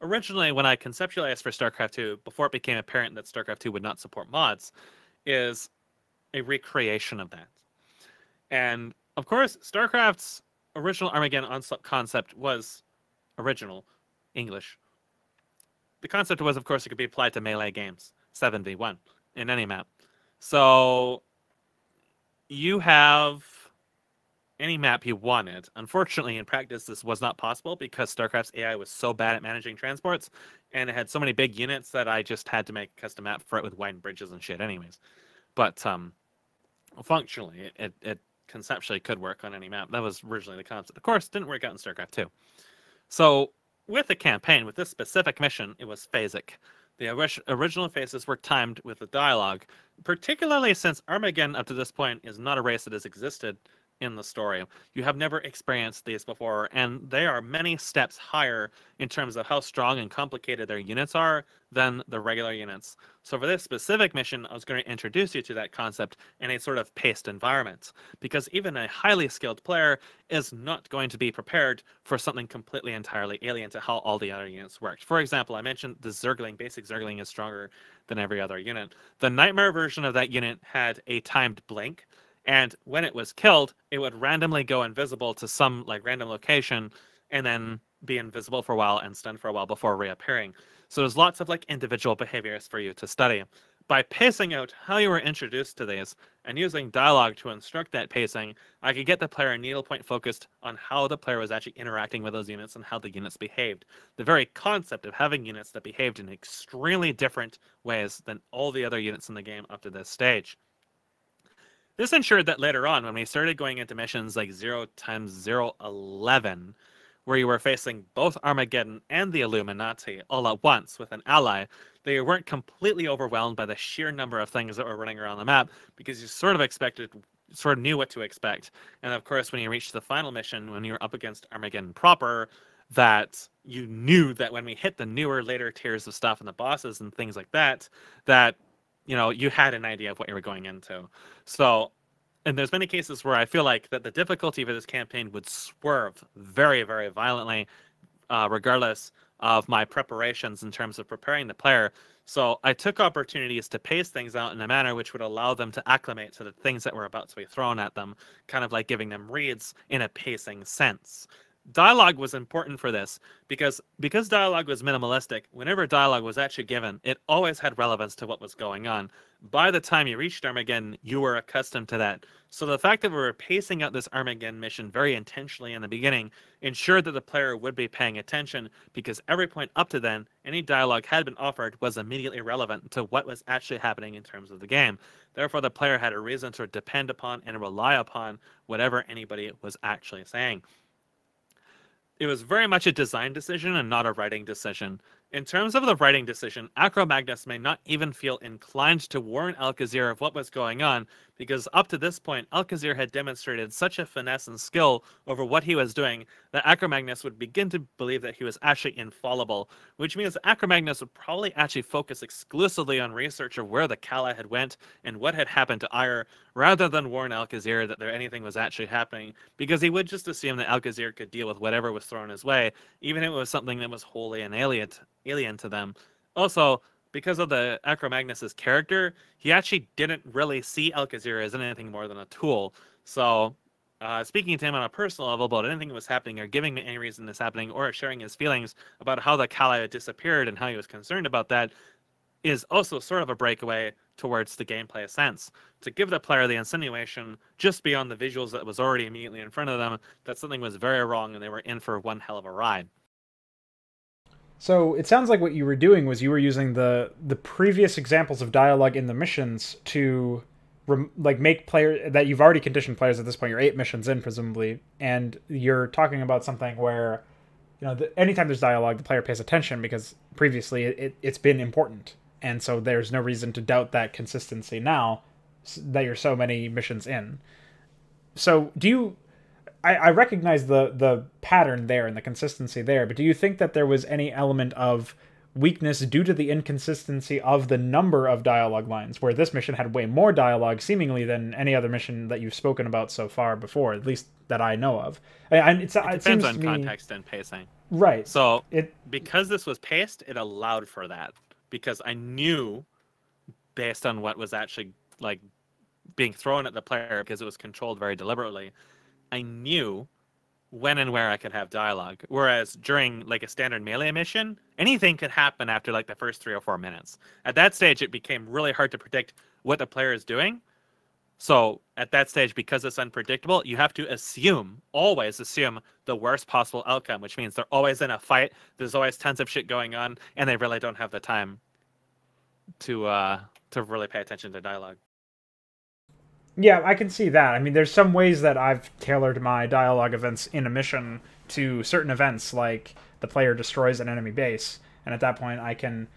Originally, when I conceptualized for StarCraft 2, before it became apparent that StarCraft 2 would not support mods, is a recreation of that. And, of course, StarCraft's original Armageddon Onslaught concept was original, English. The concept was, of course, it could be applied to melee games, 7v1, in any map. So you have any map you wanted. Unfortunately, in practice, this was not possible because StarCraft's AI was so bad at managing transports, and it had so many big units that I just had to make a custom map for it with wide bridges and shit anyways. But functionally, it conceptually could work on any map. That was originally the concept. Of course, it didn't work out in StarCraft 2. So, with the campaign, with this specific mission, it was phasic. The original phases were timed with the dialogue, particularly since Armageddon up to this point is not a race that has existed in the story. You have never experienced these before, and they are many steps higher in terms of how strong and complicated their units are than the regular units. So for this specific mission, I was going to introduce you to that concept in a sort of paced environment, because even a highly skilled player is not going to be prepared for something completely entirely alien to how all the other units worked. For example, I mentioned the Zergling. Basic Zergling is stronger than every other unit. The Nightmare version of that unit had a timed blink, and when it was killed, it would randomly go invisible to some like random location and then be invisible for a while and stunned for a while before reappearing. So there's lots of like individual behaviors for you to study. By pacing out how you were introduced to these and using dialogue to instruct that pacing, I could get the player needlepoint focused on how the player was actually interacting with those units and how the units behaved. The very concept of having units that behaved in extremely different ways than all the other units in the game up to this stage. This ensured that later on, when we started going into missions like 0 times 0 11, where you were facing both Armageddon and the Illuminati all at once with an ally, they weren't completely overwhelmed by the sheer number of things that were running around the map, because you sort of knew what to expect. And of course, when you reached the final mission, when you were up against Armageddon proper, that you knew that when we hit the newer, later tiers of stuff and the bosses and things like that, you had an idea of what you were going into. So, and there's many cases where I feel like that the difficulty for this campaign would swerve very, very violently, regardless of my preparations in terms of preparing the player. So I took opportunities to pace things out in a manner which would allow them to acclimate to the things that were about to be thrown at them, kind of like giving them reads in a pacing sense. Dialogue was important for this because dialogue was minimalistic. Whenever dialogue was actually given, it always had relevance to what was going on. By the time you reached Armageddon, you were accustomed to that. So the fact that we were pacing out this Armageddon mission very intentionally in the beginning ensured that the player would be paying attention, because every point up to then, any dialogue had been offered was immediately relevant to what was actually happening in terms of the game. Therefore, the player had a reason to depend upon and rely upon whatever anybody was actually saying. It was very much a design decision and not a writing decision. In terms of the writing decision, Acromagnus may not even feel inclined to warn Alkazir of what was going on, because up to this point, Alkazir had demonstrated such a finesse and skill over what he was doing that Acromagnus would begin to believe that he was actually infallible, which means that Acromagnus would probably actually focus exclusively on research of where the Kala had went and what had happened to Ire, rather than warn Alkazir that anything was actually happening, because he would just assume that Alkazir could deal with whatever was thrown his way, even if it was something that was wholly an alien to them. Also, because of the Acromagnus's character, he actually didn't really see Alkazir as anything more than a tool. So, speaking to him on a personal level about anything that was happening, or giving me any reason that's happening, or sharing his feelings about how the Kala had disappeared and how he was concerned about that, is also sort of a breakaway towards the gameplay sense, to give the player the insinuation, just beyond the visuals that was already immediately in front of them, that something was very wrong and they were in for one hell of a ride. So it sounds like what you were doing was you were using the previous examples of dialogue in the missions to make player that you've already conditioned players at this point. You're 8 missions in, presumably, and you're talking about something where, anytime there's dialogue, the player pays attention because previously it's been important, and so there's no reason to doubt that consistency now that you're so many missions in. So do you? I recognize the pattern there and the consistency there, but do you think that there was any element of weakness due to the inconsistency of the number of dialogue lines, where this mission had way more dialogue, seemingly, than any other mission that you've spoken about so far before, at least that I know of? It depends on context and pacing. Right. So, because this was paced, it allowed for that. Because I knew, based on what was actually being thrown at the player, because it was controlled very deliberately, I knew when and where I could have dialogue. Whereas during a standard melee mission, anything could happen after the first 3 or 4 minutes. At that stage, it became really hard to predict what the player is doing, So at that stage, because it's unpredictable, you have to always assume the worst possible outcome, which means they're always in a fight. There's always tons of shit going on, and they really don't have the time to really pay attention to dialogue. Yeah, I can see that. I mean, there's some ways that I've tailored my dialogue events in a mission to certain events, like the player destroys an enemy base, and at that point I can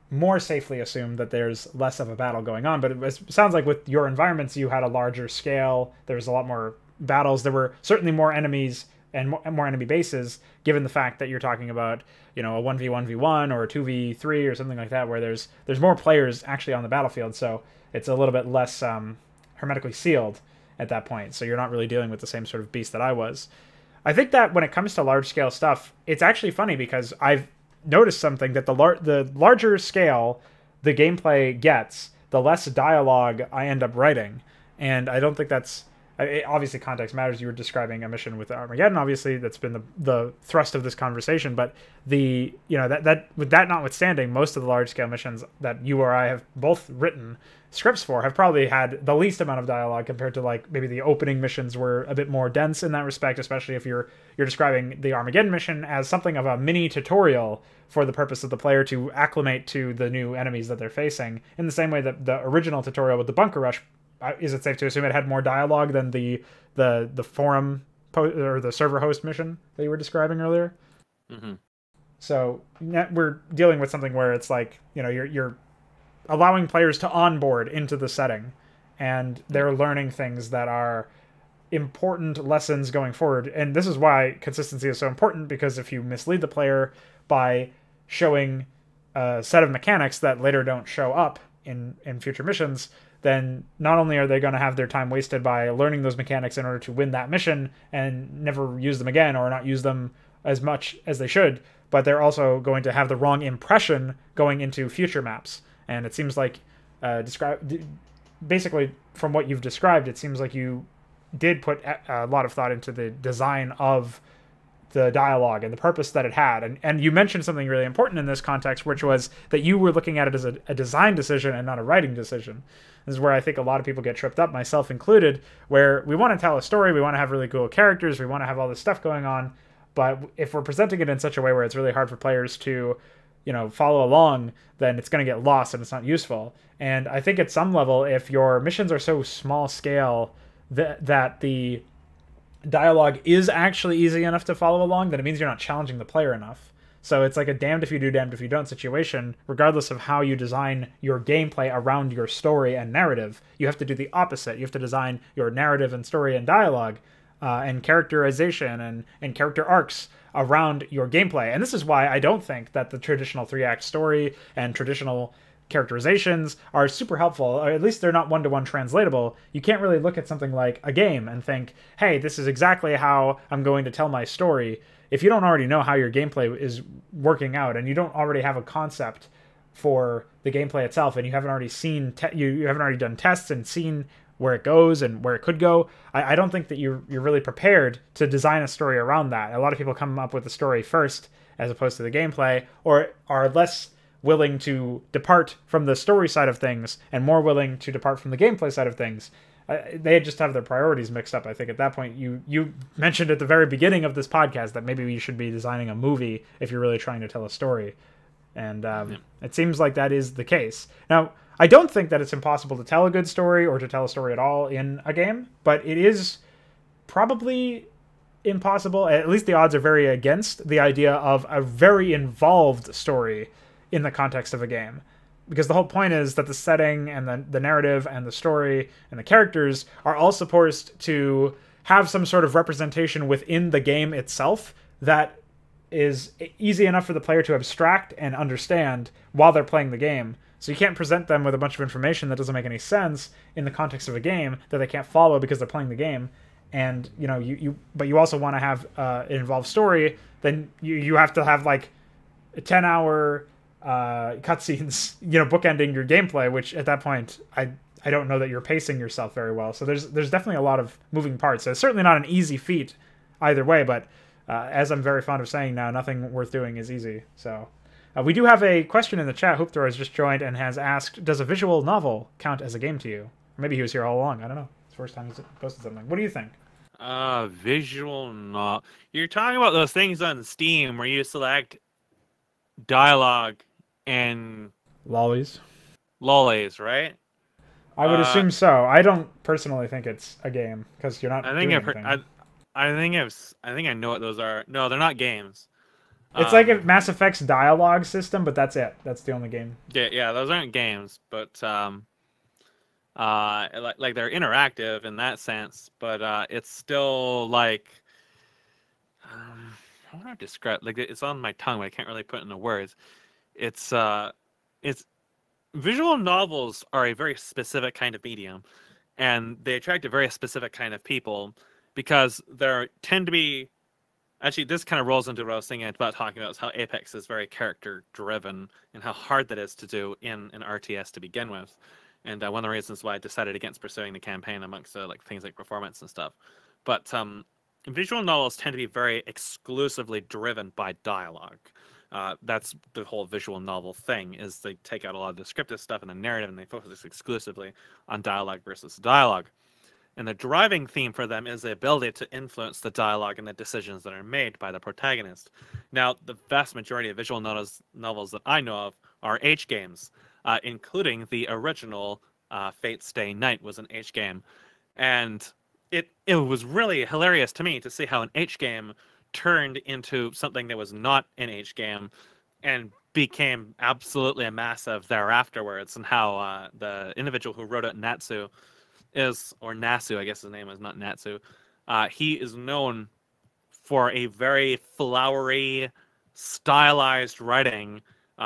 more safely assume that there's less of a battle going on. But it sounds like with your environments, you had a larger scale. There was a lot more battles. There were certainly more enemies and more enemy bases, given the fact that you're talking about, a 1v1v1 or a 2v3 or something like that, where there's more players actually on the battlefield. So it's a little bit less hermetically sealed at that point. So you're not really dealing with the same sort of beast that I was. I think that when it comes to large scale stuff, it's actually funny because I've noticed something that the larger scale the gameplay gets, the less dialogue I end up writing. And I don't think that's... obviously, context matters. You were describing a mission with Armageddon. Obviously, that's been the thrust of this conversation. But that with that notwithstanding, most of the large scale missions that you or I have both written scripts for have probably had the least amount of dialogue compared to like maybe the opening missions were a bit more dense in that respect. Especially if you're describing the Armageddon mission as something of a mini tutorial for the purpose of the player to acclimate to the new enemies that they're facing. In the same way that the original tutorial with the bunker rush, is it safe to assume it had more dialogue than the forum or the server host mission that you were describing earlier? Mm-hmm. So we're dealing with something where it's like, you're allowing players to onboard into the setting, and they're learning things that are important lessons going forward. And this is why consistency is so important, because if you mislead the player by showing a set of mechanics that later don't show up in future missions, then not only are they going to have their time wasted by learning those mechanics in order to win that mission and never use them again or not use them as much as they should, but they're also going to have the wrong impression going into future maps. And it seems like, basically from what you've described, it seems like you did put a lot of thought into the design of the dialogue and the purpose that it had. And you mentioned something really important in this context, which was that you were looking at it as a design decision and not a writing decision. This is where I think a lot of people get tripped up, myself included, where we want to tell a story, we want to have really cool characters, we want to have all this stuff going on, but if we're presenting it in such a way where it's really hard for players to, follow along, then it's going to get lost and it's not useful. And I think at some level, if your missions are so small scale that the dialogue is actually easy enough to follow along, then it means you're not challenging the player enough. So it's like a damned if you do, damned if you don't situation. Regardless of how you design your gameplay around your story and narrative, you have to do the opposite. You have to design your narrative and story and dialogue and characterization and character arcs around your gameplay. And this is why I don't think that the traditional 3-act story and traditional characterizations are super helpful, or at least they're not one-to-one translatable. You can't really look at something like a game and think, hey, this is exactly how I'm going to tell my story, if you don't already know how your gameplay is working out and you don't already have a concept for the gameplay itself, and you haven't already seen you haven't already done tests and seen where it goes and where it could go. I don't think that you're really prepared to design a story around that. A lot of people come up with the story first as opposed to the gameplay, or are less willing to depart from the story side of things and more willing to depart from the gameplay side of things. They just have their priorities mixed up. I think at that point, you mentioned at the very beginning of this podcast that maybe you should be designing a movie if you're really trying to tell a story. And It seems like that is the case. Now, I don't think that it's impossible to tell a good story or to tell a story at all in a game, but it is probably impossible. At least the odds are very against the idea of a very involved story in the context of a game. Because the whole point is that the setting and the narrative and the story and the characters are all supposed to have some sort of representation within the game itself that is easy enough for the player to abstract and understand while they're playing the game. So you can't present them with a bunch of information that doesn't make any sense in the context of a game that they can't follow because they're playing the game. And but you also want to have an involved story. Then you have to have like a 10-hour cutscenes, bookending your gameplay, which at that point I don't know that you're pacing yourself very well. So there's definitely a lot of moving parts. So it's certainly not an easy feat either way, but as I'm very fond of saying now, nothing worth doing is easy. So we do have a question in the chat. Hoop Thrower has just joined and has asked, does a visual novel count as a game to you? Maybe he was here all along. I don't know. It's the first time he's posted something. What do you think? Visual novel. You're talking about those things on Steam where you select dialogue and Lollies. lollies, right? I would Uh, assume so. I don't personally think it's a game because you're I not think doing I've heard, anything. I think I know what those are. No, they're not games. It's like a Um, Mass Effect's dialogue system, but that's it. That's the only game. yeah, those aren't games, but like they're interactive in that sense, but it's still like, how do I describe? Like it's on my tongue, but I can't really put it into words. It's it's visual novels are a very specific kind of medium, and they attract a very specific kind of people because there tend to be. Actually, this kind of rolls into what I was thinking about talking about is how Apex is very character driven and how hard that is to do in an RTS to begin with. And one of the reasons why I decided against pursuing the campaign amongst like things like performance and stuff. But visual novels tend to be very exclusively driven by dialogue. That's the whole visual novel thing, is they take out a lot of the descriptive stuff and the narrative and they focus exclusively on dialogue versus dialogue. And the driving theme for them is the ability to influence the dialogue and the decisions that are made by the protagonist. Now, the vast majority of visual novels that I know of are H games, including the original Fate Stay Night was an H game. And it was really hilarious to me to see how an H game turned into something that was not an H game and became absolutely a massive thereafterwards, and how the individual who wrote it, Natsu, or Nasu, I guess his name is not Natsu. He is known for a very flowery, stylized writing,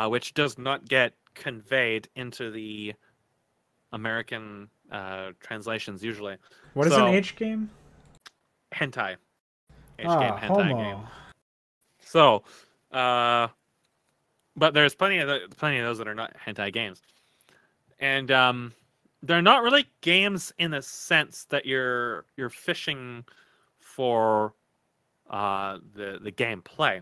which does not get conveyed into the American translations usually. What is an H game? Hentai. H game, hentai homo. game. So, but there's plenty of those that are not hentai games, and they're not really games in the sense that you're fishing for the gameplay.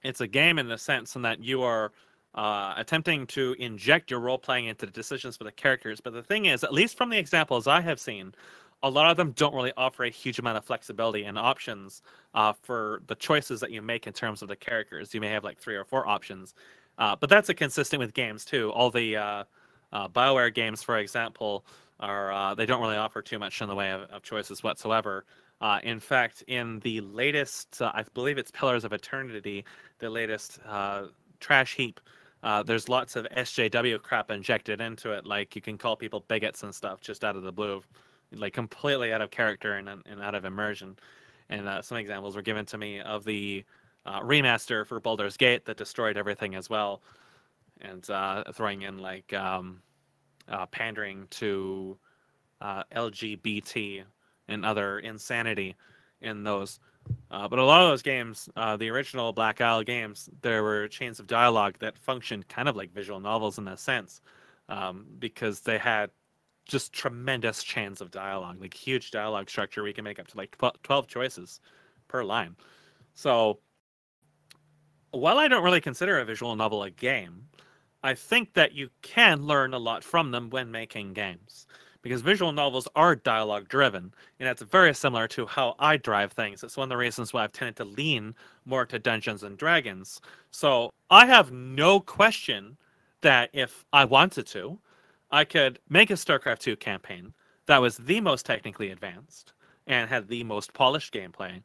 It's a game in the sense in that you are attempting to inject your role playing into the decisions for the characters. But the thing is, at least from the examples I have seen, a lot of them don't really offer a huge amount of flexibility and options for the choices that you make in terms of the characters. You may have like 3 or 4 options, but that's consistent with games too. All the BioWare games, for example, are they don't really offer too much in the way of choices whatsoever. In fact, in the latest, I believe it's Pillars of Eternity, the latest trash heap, there's lots of SJW crap injected into it, like you can call people bigots and stuff just out of the blue, like completely out of character and out of immersion. And some examples were given to me of the remaster for Baldur's Gate that destroyed everything as well, and throwing in like pandering to LGBT and other insanity in those. But a lot of those games, the original Black Isle games, there were chains of dialogue that functioned kind of like visual novels in a sense, because they had just tremendous chains of dialogue, like huge dialogue structure. We can make up to like 12 choices per line. So while I don't really consider a visual novel a game, I think that you can learn a lot from them when making games, because visual novels are dialogue driven, and it's very similar to how I drive things. It's one of the reasons why I've tended to lean more to Dungeons and Dragons. So I have no question that if I wanted to, I could make a StarCraft 2 campaign that was the most technically advanced and had the most polished gameplay,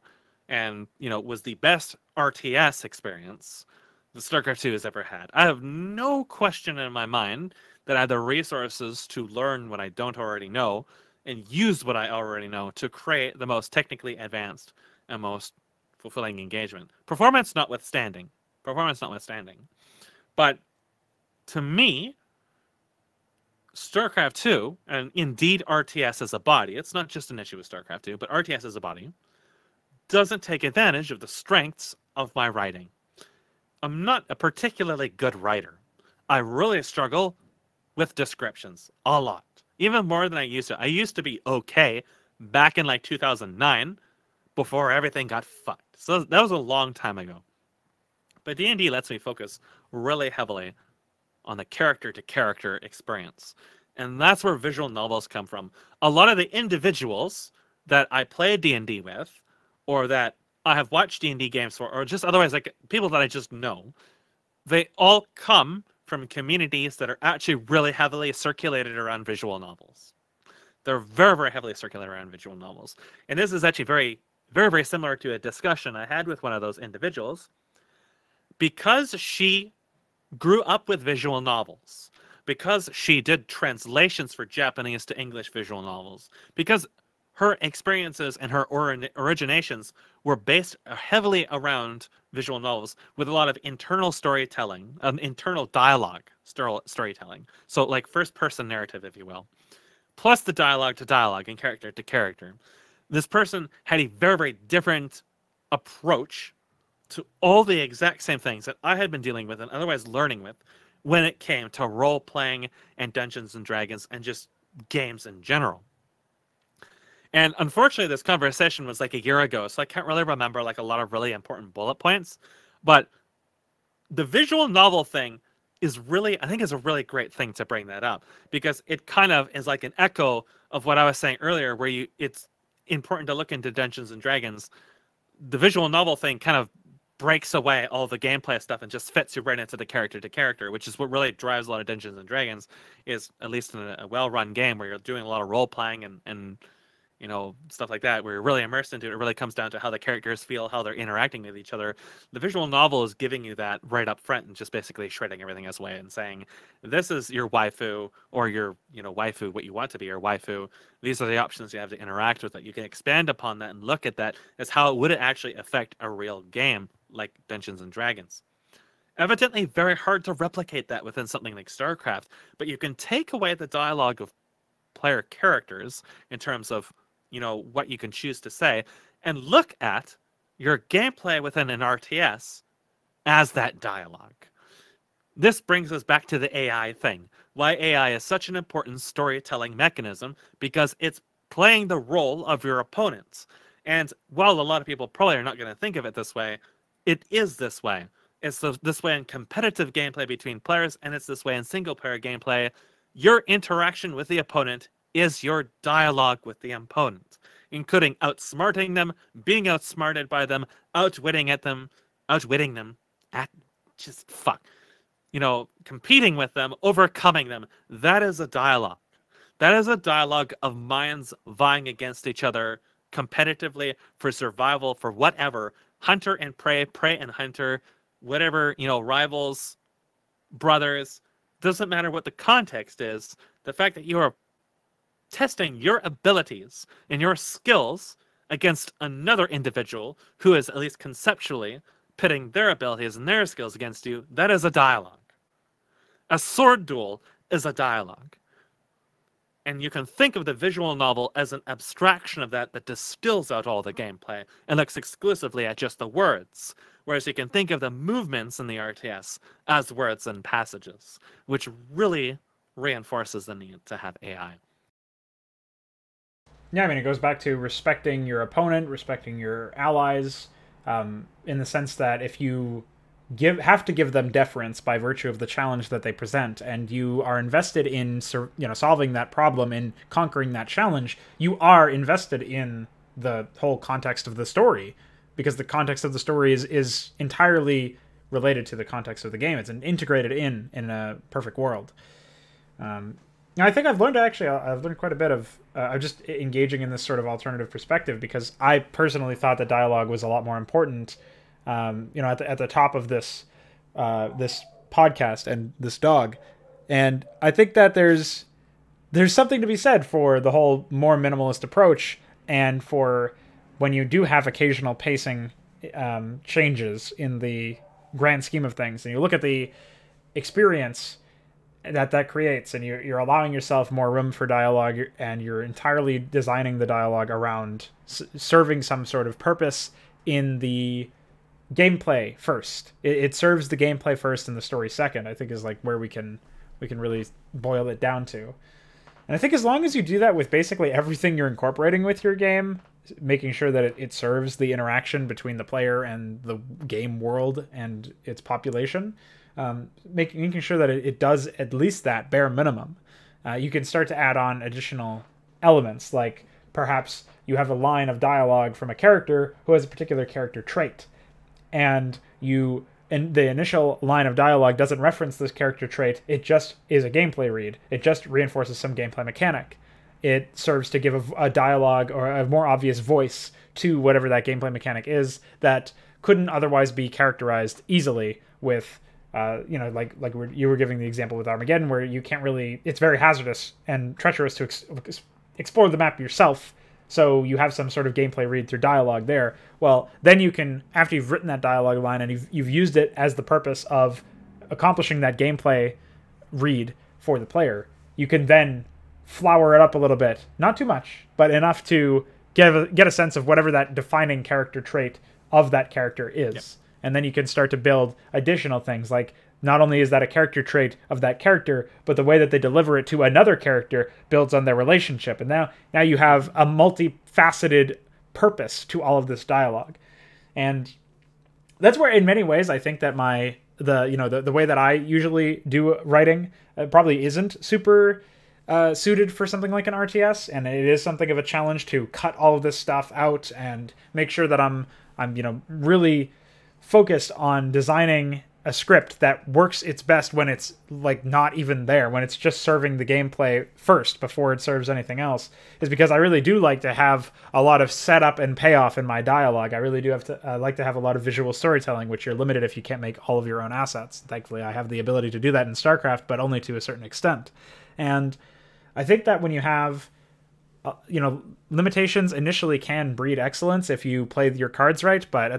and was the best RTS experience the StarCraft 2 has ever had. I have no question in my mind that I have the resources to learn what I don't already know and use what I already know to create the most technically advanced and most fulfilling engagement. Performance notwithstanding. But to me, StarCraft 2, and indeed RTS as a body, it's not just an issue with StarCraft 2, but RTS as a body, doesn't take advantage of the strengths of my writing. I'm not a particularly good writer. I really struggle with descriptions a lot, even more than I used to. I used to be okay back in like 2009 before everything got fucked. So that was a long time ago. But D&D lets me focus really heavily on the character-to-character experience. And that's where visual novels come from. A lot of the individuals that I play D&D with, or that I have watched D&D games for, or just otherwise like people that I just know, they all come from communities that are actually really heavily circulated around visual novels. They're very, very heavily circulated around visual novels. And this is actually very, very, very similar to a discussion I had with one of those individuals. Because she grew up with visual novels, because she did translations for Japanese to English visual novels, because her experiences and her originations were based heavily around visual novels with a lot of internal storytelling, internal dialogue storytelling. So like first person narrative, if you will, plus the dialogue to dialogue and character to character. This person had a very, very different approach to all the exact same things that I had been dealing with and otherwise learning with when it came to role playing and Dungeons and Dragons and just games in general. And unfortunately, this conversation was like a year ago, so I can't really remember like a lot of really important bullet points. But the visual novel thing is really, I think, is a really great thing to bring that up, because it kind of is like an echo of what I was saying earlier, where it's important to look into Dungeons and Dragons. The visual novel thing kind of breaks away all the gameplay stuff and just fits you right into the character to character, which is what really drives a lot of Dungeons and Dragons, is at least in a well-run game where you're doing a lot of role playing and you know, stuff like that, where you're really immersed into it. It really comes down to how the characters feel, how they're interacting with each other. The visual novel is giving you that right up front and just basically shredding everything else away and saying, this is your waifu, or your, you know, waifu, what you want to be your waifu. These are the options you have to interact with it. You can expand upon that and look at that as how it would actually affect a real game like Dungeons and Dragons. Evidently very hard to replicate that within something like StarCraft, but you can take away the dialogue of player characters in terms of, you know, what you can choose to say, and look at your gameplay within an RTS as that dialogue. This brings us back to the AI thing. Why AI is such an important storytelling mechanism, because it's playing the role of your opponents. And while a lot of people probably are not going to think of it this way, it is this way. It's this way in competitive gameplay between players, and it's this way in single-player gameplay. Your interaction with the opponent is your dialogue with the opponent, including outsmarting them, being outsmarted by them, outwitting them, you know, competing with them, overcoming them. That is a dialogue. That is a dialogue of minds vying against each other competitively for survival, for whatever. Hunter and prey, prey and hunter, whatever, you know, rivals, brothers, doesn't matter what the context is. The fact that you are testing your abilities and your skills against another individual who is, at least conceptually, pitting their abilities and their skills against you, that is a dialogue. A sword duel is a dialogue. And you can think of the visual novel as an abstraction of that distills out all the gameplay and looks exclusively at just the words. Whereas you can think of the movements in the RTS as words and passages, which really reinforces the need to have AI. Yeah, I mean, it goes back to respecting your opponent, respecting your allies, in the sense that if you have to give them deference by virtue of the challenge that they present, and you are invested in, you know, solving that problem, in conquering that challenge, you are invested in the whole context of the story, because the context of the story is entirely related to the context of the game. It's integrated in a perfect world. Now, I think I've learned quite a bit of just engaging in this sort of alternative perspective, because I personally thought that dialogue was a lot more important. You know, at the top of this this podcast and this dog, and I think that there's something to be said for the whole more minimalist approach, and for when you do have occasional pacing changes in the grand scheme of things, and you look at the experience that creates, and you're allowing yourself more room for dialogue, and you're entirely designing the dialogue around serving some sort of purpose in the gameplay first. It serves the gameplay first and the story second, I think, is like where we can really boil it down to. And I think as long as you do that with basically everything you're incorporating with your game, making sure that it serves the interaction between the player and the game world and its population, making sure that it does at least that bare minimum, you can start to add on additional elements, like perhaps you have a line of dialogue from a character who has a particular character trait, and the initial line of dialogue doesn't reference this character trait. It just is a gameplay read. It just reinforces some gameplay mechanic. It serves to give a dialogue or a more obvious voice to whatever that gameplay mechanic is that couldn't otherwise be characterized easily with, like you were giving the example with Armageddon, where you can't really, it's very hazardous and treacherous to explore the map yourself. So you have some sort of gameplay read through dialogue there. Well, then you can, after you've written that dialogue line and you've used it as the purpose of accomplishing that gameplay read for the player, you can then flower it up a little bit. Not too much, but enough to get a sense of whatever that defining character trait of that character is. Yep. And then you can start to build additional things, like not only is that a character trait of that character, but the way that they deliver it to another character builds on their relationship. And now you have a multifaceted purpose to all of this dialogue. And that's where, in many ways, I think that the way that I usually do writing probably isn't super suited for something like an RTS, and it is something of a challenge to cut all of this stuff out and make sure that I'm really focused on designing a script that works its best when it's like not even there, when it's just serving the gameplay first before it serves anything else, is because I really do like to have a lot of setup and payoff in my dialogue. I really do like to have a lot of visual storytelling, which you're limited if you can't make all of your own assets. Thankfully, I have the ability to do that in StarCraft, but only to a certain extent. And I think that when you have limitations initially can breed excellence if you play your cards right, but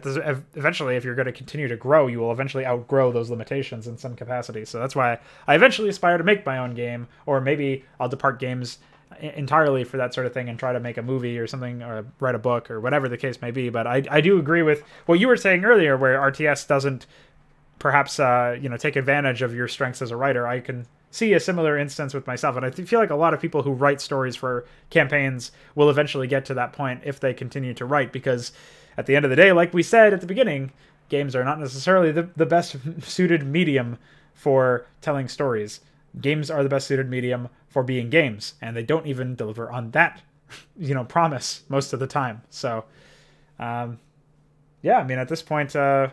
eventually, if you're going to continue to grow, you will eventually outgrow those limitations in some capacity. So that's why I eventually aspire to make my own game, or maybe I'll depart games entirely for that sort of thing and try to make a movie or something, or write a book, or whatever the case may be. But I do agree with what you were saying earlier, where RTS doesn't perhaps take advantage of your strengths as a writer. I can see a similar instance with myself, and I feel like a lot of people who write stories for campaigns will eventually get to that point if they continue to write, because at the end of the day, like we said at the beginning, games are not necessarily the best suited medium for telling stories. Games are the best suited medium for being games, and they don't even deliver on that promise most of the time. So yeah, I mean, at this point, I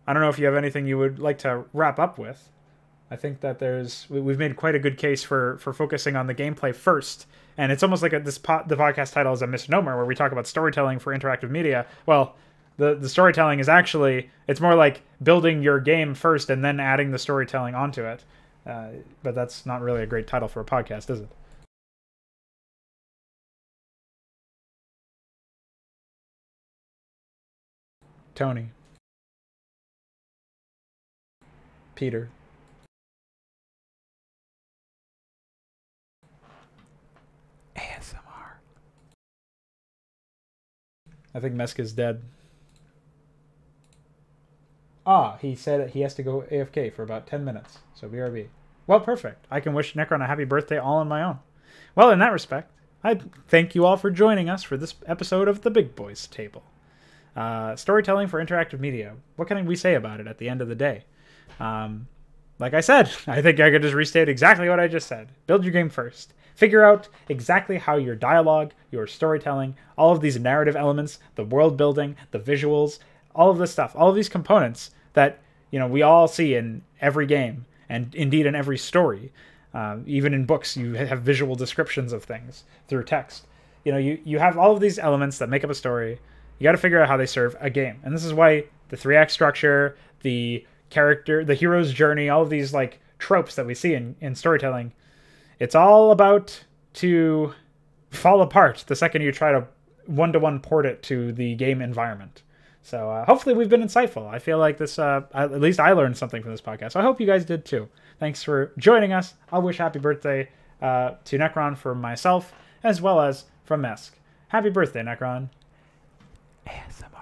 don't know if you have anything you would like to wrap up with. I think that we've made quite a good case for focusing on the gameplay first, and it's almost like the podcast title is a misnomer, where we talk about storytelling for interactive media. Well, the storytelling is actually, it's more like building your game first and then adding the storytelling onto it. But that's not really a great title for a podcast, is it? Tony. Peter. ASMR. I think Mesk is dead. He said he has to go AFK for about 10 minutes. So BRB. Well, perfect. I can wish Necron a happy birthday all on my own. Well, in that respect, I thank you all for joining us for this episode of the Big Boys Table. Storytelling for interactive media. What can we say about it at the end of the day? Like I said, I think I could just restate exactly what I just said. Build your game first. Figure out exactly how your dialogue, your storytelling, all of these narrative elements, the world building, the visuals, all of this stuff, all of these components that we all see in every game, and indeed in every story. Even in books, you have visual descriptions of things through text. You have all of these elements that make up a story. You got to figure out how they serve a game. And this is why the 3-act structure, the character, the hero's journey, all of these like tropes that we see in storytelling, it's all about to fall apart the second you try to one-to-one port it to the game environment. So hopefully we've been insightful. I feel like this, at least I learned something from this podcast. So I hope you guys did too. Thanks for joining us. I'll wish happy birthday to Necron from myself, as well as from Mesk. Happy birthday, Necron. ASMR.